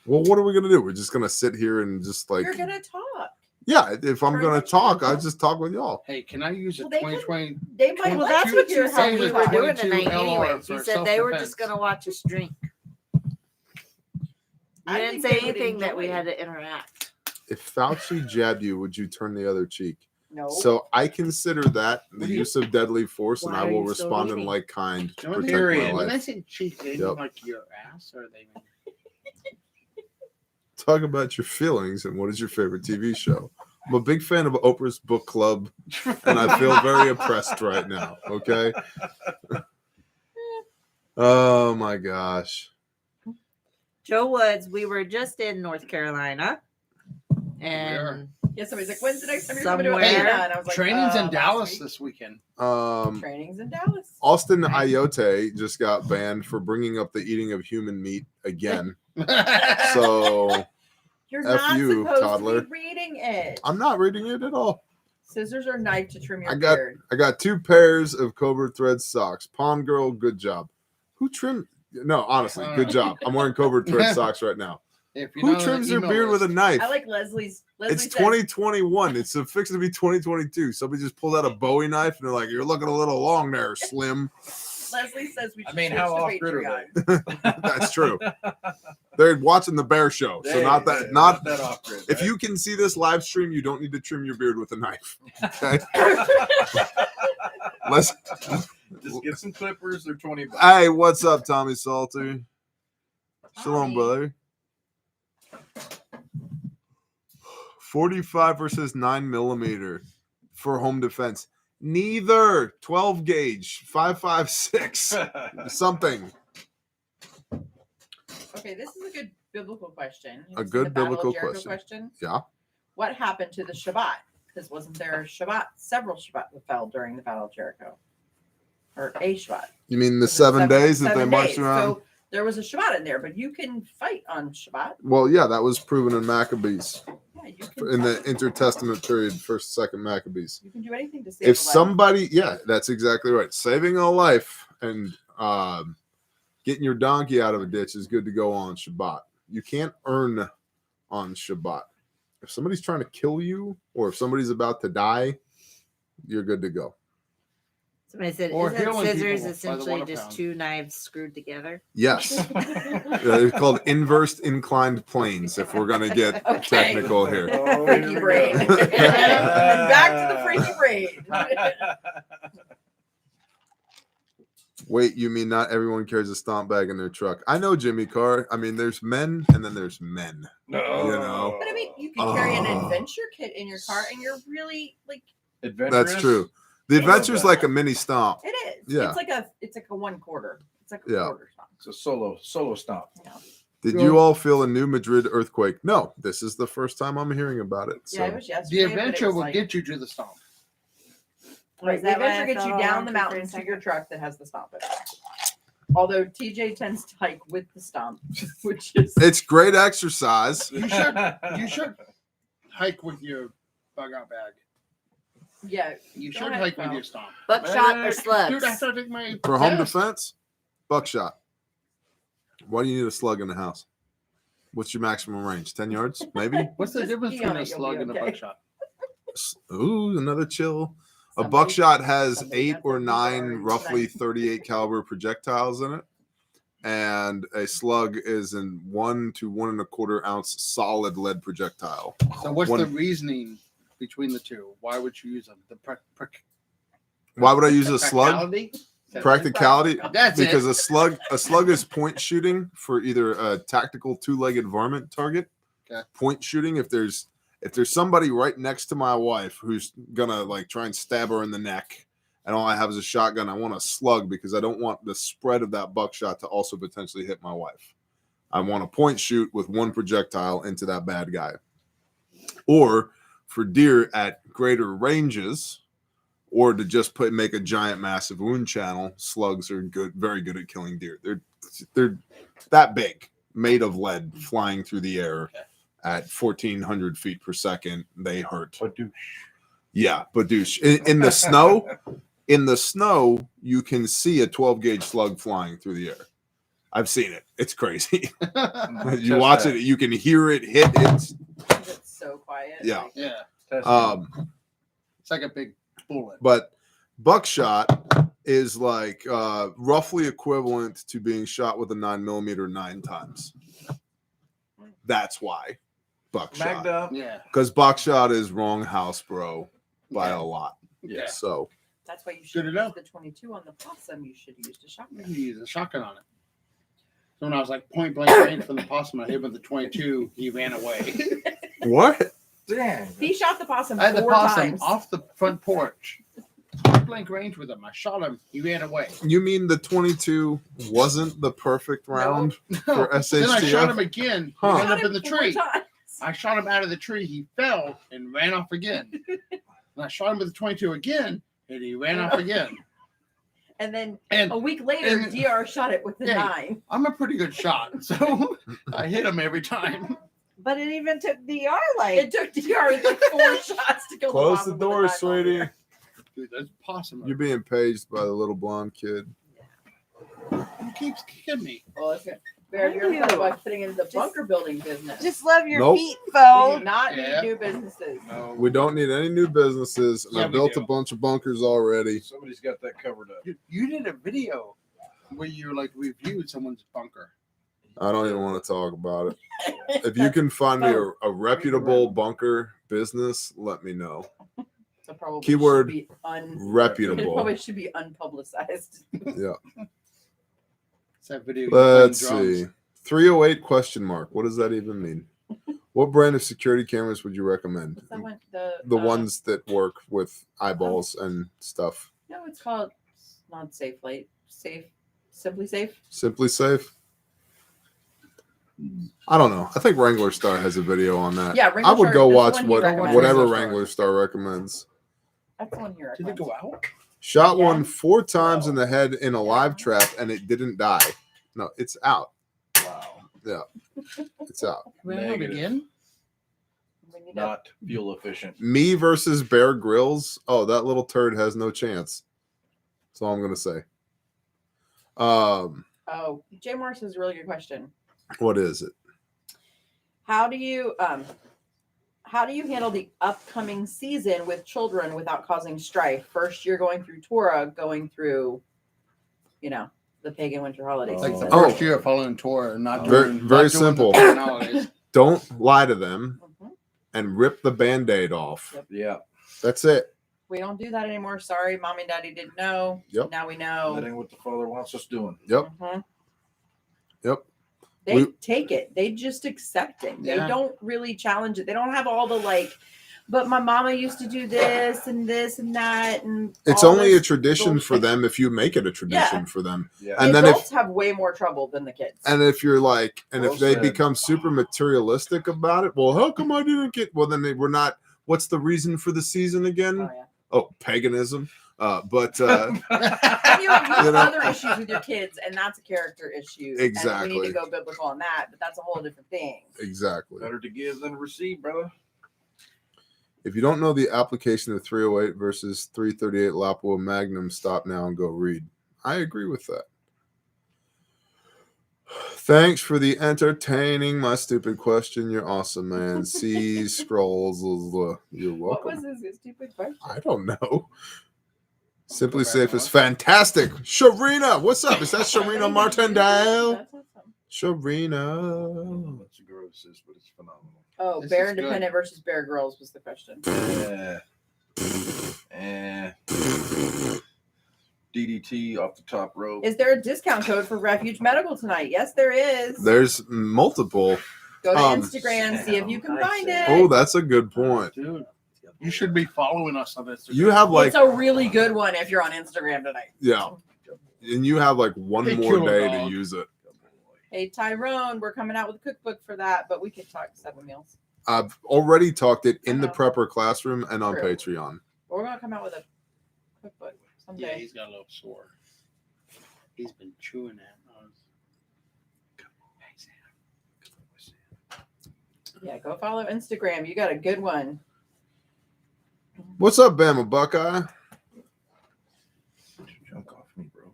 Well, what are we gonna do? We're just gonna sit here and just like You're gonna talk. yeah. If I'm Turn gonna the talk, channel. I'll just talk with y'all. Hey, can I use a Well, they could- 2020? They might Well, like that's to what you hear how said we you were talk. doing 22 tonight LR anyways. You for said they were self-defense. just gonna watch us drink. You I didn't think say they would anything that we enjoy had to interact. If Fauci jabbed you, would you turn the other cheek? No. So I consider that the What do you- use of deadly force, and Why I are will you still respond in eating? like kind to When protect Period. my I life. say cheek, they mean Yep. like your ass, or they mean Talk about your feelings and what is your favorite TV show. I'm a big fan of Oprah's book club, and I feel very oppressed right now. Okay. Oh my gosh. Joe Woods, we were just in North Carolina. And Yeah, somebody's like, when's the next time you're coming to Somewhere. Atlanta? And I was like, training's in last Dallas week. this weekend. Training's in Dallas. Austin Ayote just got banned for bringing up the eating of human meat again. So You're F not you, supposed toddler. to be reading it. I'm not reading it at all. Scissors or knife to trim your I got beard. 2 pairs of Cobra Thread socks. Palm Girl, good job. Who trimmed? No, honestly, good job. I'm wearing Cobra Thread socks right now. If you Who know, trims their email beard with a list. knife? I like Leslie's. Leslie It's says, 2021. It's fixing to be 2022. Somebody just pulled out a Bowie knife and they're like, "You're looking a little long there, Slim." Leslie says we should I mean, switch how to off grid are Patreon. That's true. They're watching the Bear Show, so not that. Not that off grid. if you can see this live stream, you don't need to trim your beard with a knife. Okay. Let's. just get some clippers. They're $20. Hey, what's up, Tommy Salter? Shalom, Hi. brother. 45 versus 9mm for home defense. Neither 12 gauge, 5.56, something. Okay, this is a good biblical question. You A wanna see good the Battle of biblical Jericho question. Yeah. What happened to the Shabbat? Because wasn't there a Shabbat? Several Shabbat that fell during the Battle of Jericho, or a Shabbat. You mean the Was it 7 days that they 7 marched days? around? So there was a Shabbat in there, but you can fight on Shabbat. Well, yeah, that was proven in Maccabees Yeah, you can. in the fight. intertestament period, 1st, 2nd Maccabees. You can do anything to save. If a life. somebody, yeah, that's exactly right. Saving a life and getting your donkey out of a ditch is good to go on Shabbat. You can't earn on Shabbat. If somebody's trying to kill you or if somebody's about to die, you're good to go. Somebody said, Or isn't healing scissors people by the essentially water just fountain. 2 knives screwed together? Yes. They're called inverse inclined planes, if we're going to get Okay. technical here. Oh, Freaky here we brain. go. Back to the freaky brain. Wait, you mean not everyone carries a stomp bag in their truck? I know, Jimmy Carr. I mean, there's men and then there's men. No. You know. But I mean, you can carry an Oh. adventure kit in your car, and you're really like Adventurous. That's true. The adventure's like a mini stomp. it is. Yeah. It's like a 1/4. It's like a Yeah. quarter song. It's a solo stomp. You know? Did you all feel a new Madrid earthquake? No, this is the first time I'm hearing about it. So. Yeah, it was yesterday. The but it adventure was will like, get you to the stomp. Right, Is the that why adventure I gets felt you all down wrong the for a mountain to second? your truck that has the stomp in it. Although TJ tends to hike with the stomp, which is It's great exercise. You should hike with your bug out bag. yeah. You Go should ahead, hike with Phil. your stomp. Buckshot or Dude, slugs? I started my For home test. defense, buckshot. Why do you need a slug in the house? What's your maximum range? 10 yards, maybe? What's the Just difference pee on between a it, you'll slug be and a okay. buckshot? Ooh, another chill. A Somebody- buckshot has somebody 8 got or their 9 Bouillon roughly tonight. 38 caliber projectiles in it. And a slug is in 1 to 1 1/4 ounce solid lead projectile. So what's One- the reasoning between the two? Why would you use them? Why would I use a slug? practicality? Is that Practicality. That's Because it. a slug is point shooting for either a tactical 2-legged varmint target. Okay. Point shooting if there's somebody right next to my wife who's gonna like try and stab her in the neck, and all I have is a shotgun, I want a slug because I don't want the spread of that buckshot to also potentially hit my wife. I want a point shoot with 1 projectile into that bad guy. Or for deer at greater ranges, or to just make a giant massive wound channel, slugs are good, very good at killing deer. They're that big, made of lead, flying through the air at 1,400 feet per second. They hurt. Yeah, badoosh. In the snow, you can see a 12 gauge slug flying through the air. I've seen it. It's crazy. You watch it, you can hear it hit. It's It's so quiet. Yeah. like- Yeah. It's like a big bullet. but buckshot is like roughly equivalent to being shot with a 9mm 9 times. That's why Magged buckshot, up. Yeah. because buckshot is wrong house, bro, by a lot. Yeah. So That's why you should Good use enough. the 22 on the possum. You should use the You shotgun. can use a shotgun on it. So when I was like point blank range from the possum, I hit him with the 22. He ran away. what? Damn. He shot the possum I had the 4 possum times. off the front porch. Point blank range with him. I shot him. He ran away. You mean the 22 wasn't the perfect round for Then I shot SHTF? him again. He Huh. ended Shot up in him the 4 tree. times. I shot him out of the tree. He fell and ran off again. And I shot him with the 22 again, and he ran off again. And then And a week later, and- DR shot it with the Yeah. 9. I'm a pretty good shot, so I hit him every time. But it even took DR like It took DR like 4 shots to kill Close the possum with a door, 9 sweetie. millimeter. Dude, that's possum. You're being paged by the little blonde kid. He keeps kicking me. Well, if you're, Bear, you're thought about fitting into the bunker building business. just love your Nope. feet, We Fo. do not Yeah. need new businesses. No. We don't need any new businesses, and Yeah, I we built do. a bunch of bunkers already. Somebody's got that covered up. Dude, you did a video where you like reviewed someone's bunker. I don't even want to talk about it. If you can find me a reputable bunker business, let me know. So probably Keyword, should be it Reputable. probably should be unpublicized. Yeah. It's that video. you Let's playing drums. see. 308 question mark. What does that even mean? What brand of security cameras would you recommend? What's that one? The ones that work with eyeballs and stuff. No, it's called not Safe Light. Simply Safe. Simply Safe. I don't know. I think Wrangler Star has a video on that. Yeah, I Wrangler would Star- go that's the watch one he what recommends. whatever Wrangler Star. Wrangler Star recommends. That's the one here. Did it go out? Shot Yeah. one 4 times in the head in a live trap and it didn't die. No, it's out. Wow. It's out. Can we have it Negative. again? We need to- Not fuel efficient. Me versus Bear Grylls. Oh, that little turd has no chance. That's all I'm gonna say. Oh, Jay Morris has a really good question. What is it? How do you handle the upcoming season with children without causing strife? First, you're going through Torah, going through, the pagan winter holiday Like the season. Oh. first year of following Torah and not Very- doing very not doing simple. the pagan holidays. Don't lie to them Mhm. and rip the band-aid off. Yep. Yeah. That's it. We don't do that anymore. Sorry, mom and daddy didn't know. Yep. Now we That know. ain't what the Father wants us doing. Yep. Mhm. Yep. They We- take it. They just accept it. They Yeah. don't really challenge it. They don't have all the but my mama used to do this and that and It's all only a this tradition for bullshit. them if you make it a tradition Yeah. for them. Yeah. And the then if adults have way more trouble than the kids. and if you're like, and Well if they said. become super materialistic about it, well, how come I didn't get? Well, then we're not. What's the reason for the season again? Oh, yeah. Oh, paganism. But And you have You know? other issues with your kids, and that's a character issue. And we Exactly. need to go biblical on that, but that's a whole different thing. exactly. Better to give than receive, brother. If you don't know the application of 308 versus 338 Lapua Magnum, stop now and go read. I agree with that. Thanks for the entertaining my stupid question. You're awesome, man. See scrolls. You're What welcome. was his stupid question? I don't know. Simply Safe is fantastic. Sharina, what's up? Is that Sharina Martindale? That's awesome. Sharina. That's gross, but it's phenomenal. Oh, This Bear is good. Independent versus Bear Girls was the question. DDT off the top rope. Is there a discount code for Refuge Medical tonight? Yes, there is. There's multiple. Go to um, Instagram, see if you can find it. Oh, that's a good point. Dude, you should be following us on Instagram. You have like, it's a really good one if you're on Instagram tonight. yeah, and you have like one Hey, more killer day to dog. use it. Hey, Tyrone, we're coming out with a cookbook for that, but we could talk 7 meals. I've already talked it in the Uh-huh. prepper classroom and on True. Patreon. But we're going to come out with a cookbook Yeah, someday. he's got a little sore. He's been chewing that. Yeah, go follow Instagram. You got a good one. What's up, Bama Buckeye? Junk off me, bro.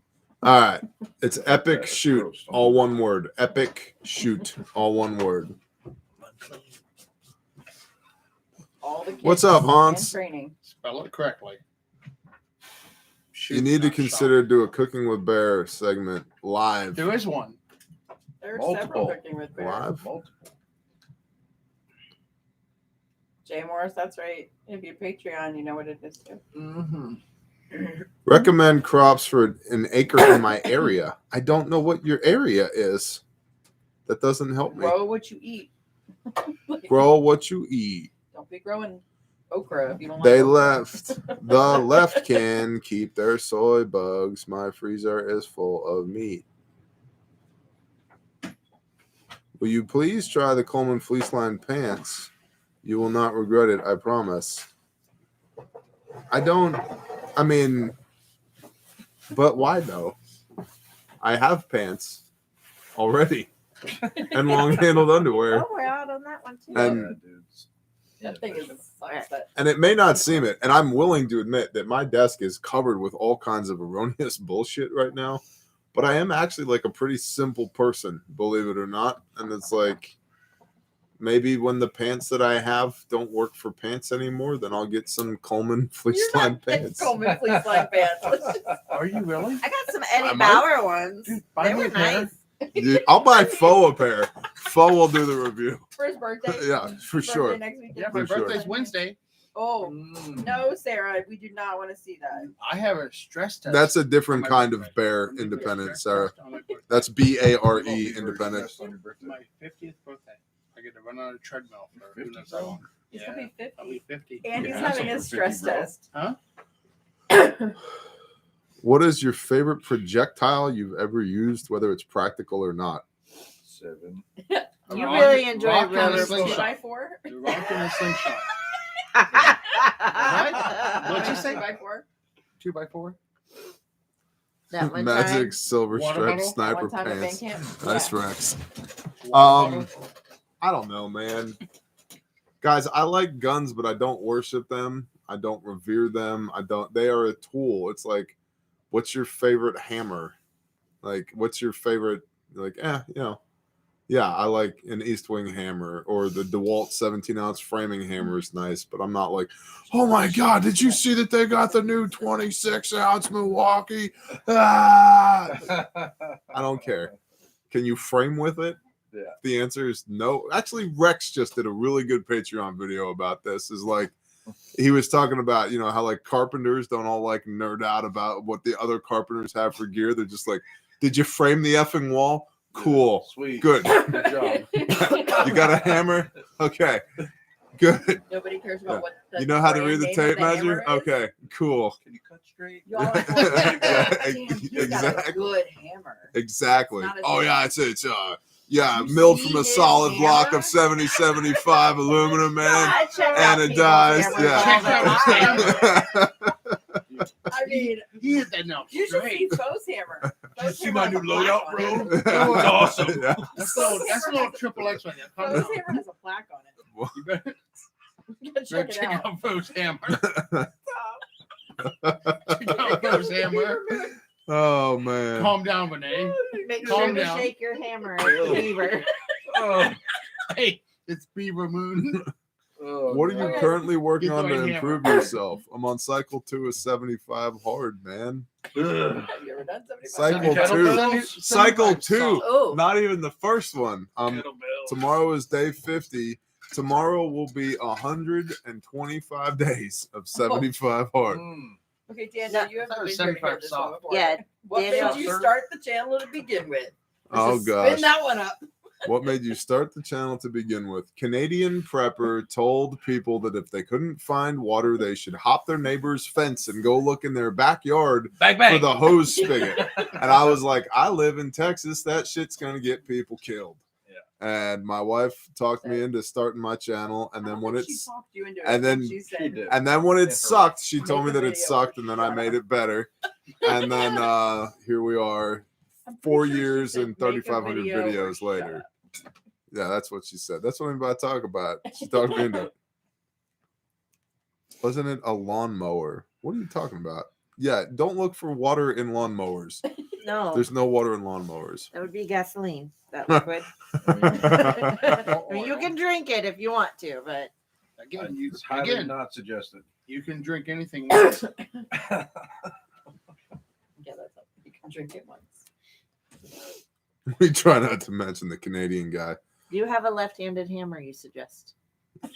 All right, it's epic That's shoot, gross. all one word. Epic shoot, all one word. All the kids What's up, and Hans? Training. Spell it correctly. You need to consider do a Cooking with Bear segment live. There is one. There's Multiple. several cooking with Bear. Live? Multiple. Jay Morris, that's right. If you Patreon, you know what it is too. Mm-hmm. Recommend crops for an acre in my area. I don't know what your area is. That doesn't help me. Grow what you eat. Like, Grow what you eat. Don't be growing okra if you don't like They okra. left. The left can keep their soy bugs. My freezer is full of meat. Will you please try the Coleman fleece line pants? You will not regret it, I promise. I mean, but why though? I have pants already. and long-handled underwear. Oh, we're out on that one too. And- Yeah, dudes. That thing is sucks. That And it may not seem it, and I'm willing to admit that my desk is covered with all kinds of erroneous bullshit right now, but I am actually like a pretty simple person, believe it or not. And it's like, maybe when the pants that I have don't work for pants anymore, then I'll get some Coleman fleece You're line not getting pants. Coleman fleece line pants. Are you really? I got some I Eddie might- Bauer ones. Dude, buy They me were a pair. nice. Dude, I'll buy Foe a pair. Foe will do the review. For his birthday. Yeah, for Birthday sure. Next weekend. Yeah, my For sure. birthday's Wednesday. Oh Mm. no, Sarah, we do not want to see that. I have a stress test. That's a different on my kind of birthday. bear I'm gonna do a independent, stress Sarah. test on my birthday. That's Oh, BARE you were independent. stressed on your birthday. My 50th birthday. I get to run on a treadmill for who 50, knows how long. He's Yeah, gonna be 50. I'll be 50. And he's Yeah, having that's his over stress 50, bro. test. What is your favorite projectile you've ever used, whether it's practical or not? 7. You Rock- really enjoy rock and a rubber slingshot. 2x4. The rock and a slingshot. What'd you say? 2x4. 2x4. That one Magic time. silver Water striped bottle? sniper One time at pants. band camp. Nice Yeah. Rex. Water bottle. I don't know, man. Guys, I like guns, but I don't worship them. I don't revere them. They are a tool. It's like, what's your favorite hammer? Like, what's your favorite, yeah, I like an East Wing hammer, or the DeWalt 17-ounce framing hammer is nice, but I'm not like, oh my God, did you see that they got the new 26-ounce Milwaukee? Ah! I don't care. Can you frame with it? Yeah. The answer is no. Actually, Rex just did a really good Patreon video about this. Is like, he was talking about, how like carpenters don't all like nerd out about what the other carpenters have for gear. They're just like, did you frame the effing wall? Cool. Sweet. Good. Good job. You got a hammer? Okay. Good. Nobody cares about what. You know how to read the brand name of tape measure? hammer is? Okay. Cool. Can you cut straight? Y'all are going, Yeah, "Damn, you got a exactly. good hammer." Exactly. It's not as Oh yeah, bad. it's yeah, You milled see from a his solid block hammer? of 7075 aluminum, man. I check out Anodized, people's yeah. hammers all the time. I mean, He hit that now you should straight. see Foe's hammer. Foe's see hammer my has new a plaque loadout, on bro? it. That's awesome. Yeah. That's a little triple X right there. Foe's hammer has a plaque on it. You better, You gotta better check it out. out Foe's hammer. Check out Foe's hammer. Oh man. Calm down, Renee. Make Calm sure to down. shake your hammer at Beaver. Oh, Hey, it's Beaver Moon. oh, What are you Okay. currently working Get the on to right improve hammer. yourself? I'm on cycle 2 of 75 hard, man. Ugh. Have you ever done 75? Cycle Kettlebells? 2. Cycle 2. Oh, Not even the first one. Kettlebell. Tomorrow is day 50. Tomorrow will be 125 days of 75 hard. Mm. Okay, Daniel, you haven't That was been here to hear 75 this soft. one before. yeah. What Daniel- made you start the channel to begin with? Let's Oh just gosh. Spin that one up. What made you start the channel to begin with? Canadian prepper told people that if they couldn't find water, they should hop their neighbor's fence and go look in their backyard Bang, for the hose spigot. And I was like, I live in Texas. That shit's going to get people killed. Yeah. And my wife talked me into starting my channel. And I then don't when think she it's talked you into it. and then she said, She did. and then when it Yeah, sucked, she Make told me the that it video. sucked, and then I Shut made up. it better. And then here we are, I'm pretty 4 sure she years said, and "Make a 3,500 video or videos shut later. up." Yeah, that's what she said. That's what I'm about to talk about. She talked me into it. Wasn't it a lawnmower? What are you talking about? Yeah, don't look for water in lawnmowers. no. There's no water in lawnmowers. That would be gasoline, that liquid. I mean, you Oil. can drink it if you want to, but Again, It's highly again, not suggested. you can drink anything once. Yeah, that's up. You can drink it once. We try not to mention the Canadian guy. do you have a left-handed hammer you suggest? Come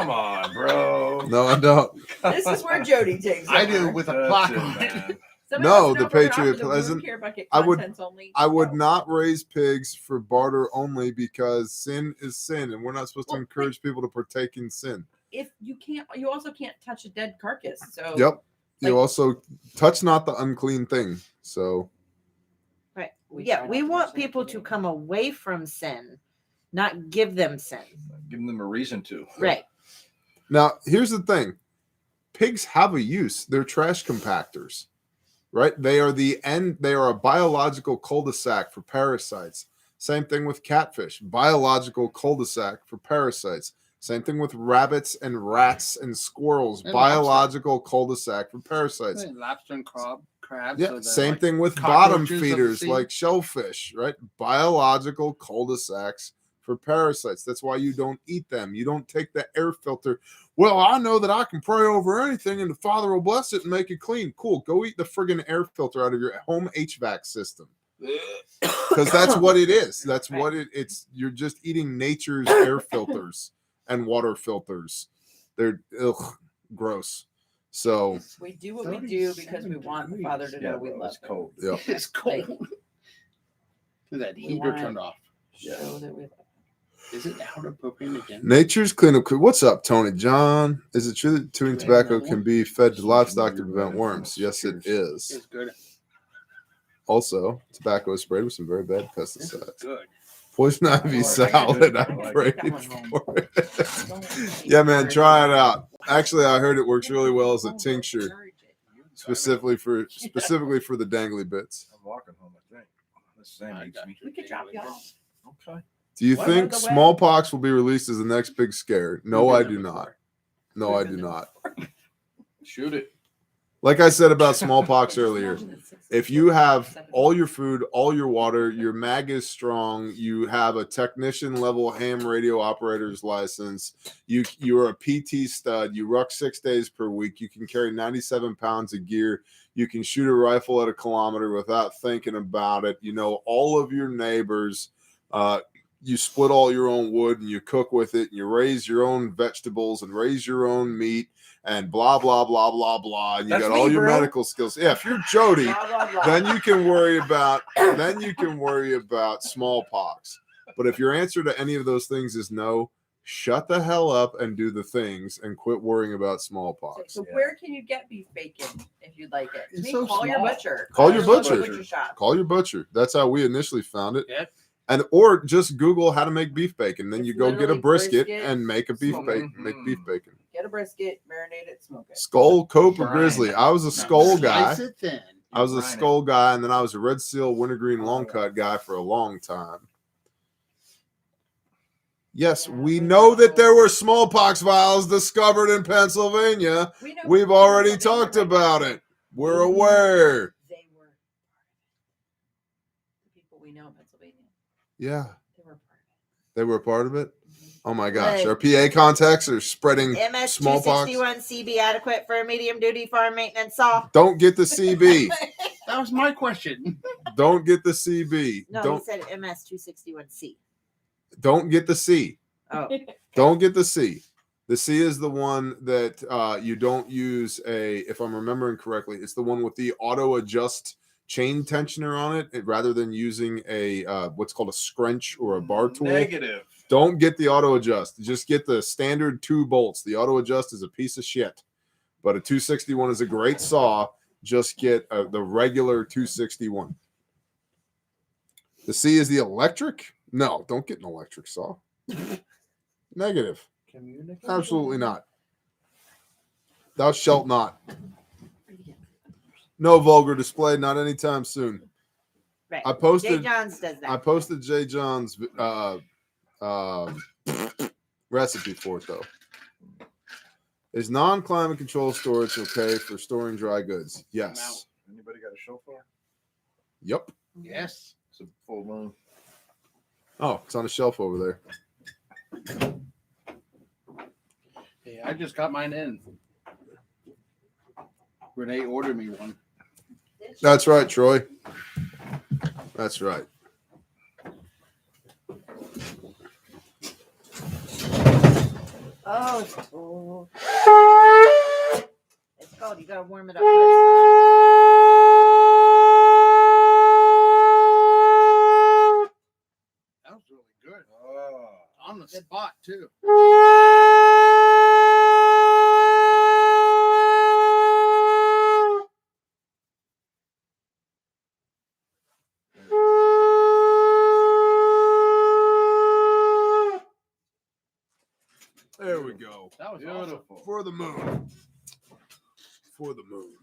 No, on, bro. no, I don't. This is where Jody takes I over. do with a That's plaque it, on it. man. Somebody No, wants to the know if we're not Patriot for the wound Pleasant- care bucket I would- contents only. I would No. not raise pigs for barter only because sin is sin, and we're not supposed to Well, encourage people to partake in sin. If you can't, you also can't touch a dead carcass. So Yep. You like- also touch not the unclean thing. So Right. We Yeah, try we not to want mention people it. to come away from sin, not give them sin. Giving them a reason to. Right. now here's the thing. Pigs have a use. They're trash compactors. Right? They are a biological cul-de-sac for parasites. Same thing with catfish, biological cul-de-sac for parasites. Same thing with rabbits and rats and squirrels, And biological cul-de-sac for parasites. Lobster and crabs. Yeah, so they're same like thing with bottom cockroaches of the feeders sea. like shellfish, right? Biological cul-de-sacs for parasites. That's why you don't eat them. You don't take the air filter. Well, I know that I can pray over anything and the Father will bless it and make it clean. Cool. Go eat the friggin' air filter out of your home HVAC system. Because that's what it is. That's what it's. You're just eating nature's air filters and water filters. They're gross. So We do what we do because we want the Father to know we love it's cold. yeah. It's cold. That We heater wanna- turned off. show that we love. Is it out of propane again? Nature's cleanup. What's up, Tony John? Is it true that chewing tobacco can be fed to livestock to prevent worms? Yes, it is. It's good. Also, tobacco is sprayed with some very bad This is pesticides. good. Poison ivy Oh, salad. I I like prayed that one for it. Yeah, man, try it out. Actually, I heard it works really well as a tincture, specifically for the dangly bits. I'm walking home, I think. The same I eats got me. We could drop you off. Okay. Do you Well, think by the way- smallpox will be released as the next big scare? No, I do not. No, I do not. Shoot it. Like I said about smallpox earlier, if you have all your food, all your water, your mag is strong, you have a technician level ham radio operator's license, you're a PT stud, you ruck 6 days per week, you can carry 97 pounds of gear, you can shoot a rifle at a kilometer without thinking about it, you know all of your neighbors, you split all your own wood and you cook with it and you raise your own vegetables and raise your own meat and blah blah blah blah blah, and you That's got all me, your bro. medical skills. Yeah, if you're Jody, Blah, blah, blah. then you can worry about smallpox. But if your answer to any of those things is no, shut the hell up and do the things and quit worrying about smallpox. So where can you get beef bacon if you'd like it? It's Me, so call your small. butcher. Call your local butcher. shop. Call your butcher. That's how we initially found it. Yep. And or just Google how to make beef bacon. Then It's you go get a literally brisket brisket, and make a beef smoke bacon. it. Make beef bacon. Get a brisket, marinate it, smoke it. Skull, cope, or Brine. grizzly. I was a skull guy. Slice it thin. I was a Brine it. skull guy, and then I was a red seal wintergreen long cut guy for a long time. Yes, we know that there were smallpox vials discovered in Pennsylvania. We know We've already Pennsylvania talked right about now. it. We're aware. They were part of it. The people we know in Pennsylvania, Yeah, they were part they were a part of it. Oh my gosh, Right. our PA contacts are spreading MS smallpox. 261 CB adequate for a medium duty farm maintenance saw. Don't get the CB. That was my question. Don't get the CB. No, Don't he said MS 261C. don't get the C. Oh, it. Don't get the C. The C is the one that you don't use if I'm remembering correctly, it's the one with the auto adjust chain tensioner on it rather than using a what's called a scrunch or a bar tool. Negative. Don't get the auto adjust. Just get the standard 2 bolts. The auto adjust is a piece of shit, but a 261 is a great saw. Just get the regular 261. The C is the electric. No, don't get an electric saw. Negative. Absolutely not. Thou shalt not. No vulgar display, not anytime soon. right. I Jay posted Johns does that. I posted Jay John's recipe for it though. Is non-climate control storage okay for storing dry goods? Yes. Anybody got a shofar? Yep. Yes. It's a full moon. Oh, it's on a shelf over there. Hey, I just got mine in. Renee ordered me one. That's right, Troy. That's right. Oh, it's cold. It's cold. You gotta warm it up first. That was really good. Oh. On the spot, too. There we go. That was Beautiful. awesome. For the moon. For the moon.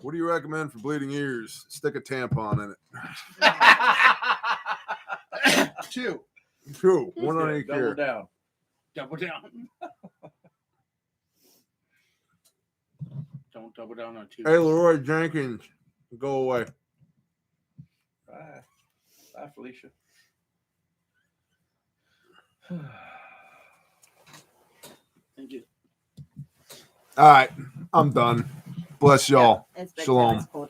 What do you recommend for bleeding ears? Stick a tampon in it. 2. Two. One on Yeah, each double ear. down. Double down. Don't double down on 2. Hey, Leroy Jenkins, go away. Bye. Bye, Felicia. Thank you. All right, I'm done. Bless y'all. It's been Shalom. cold.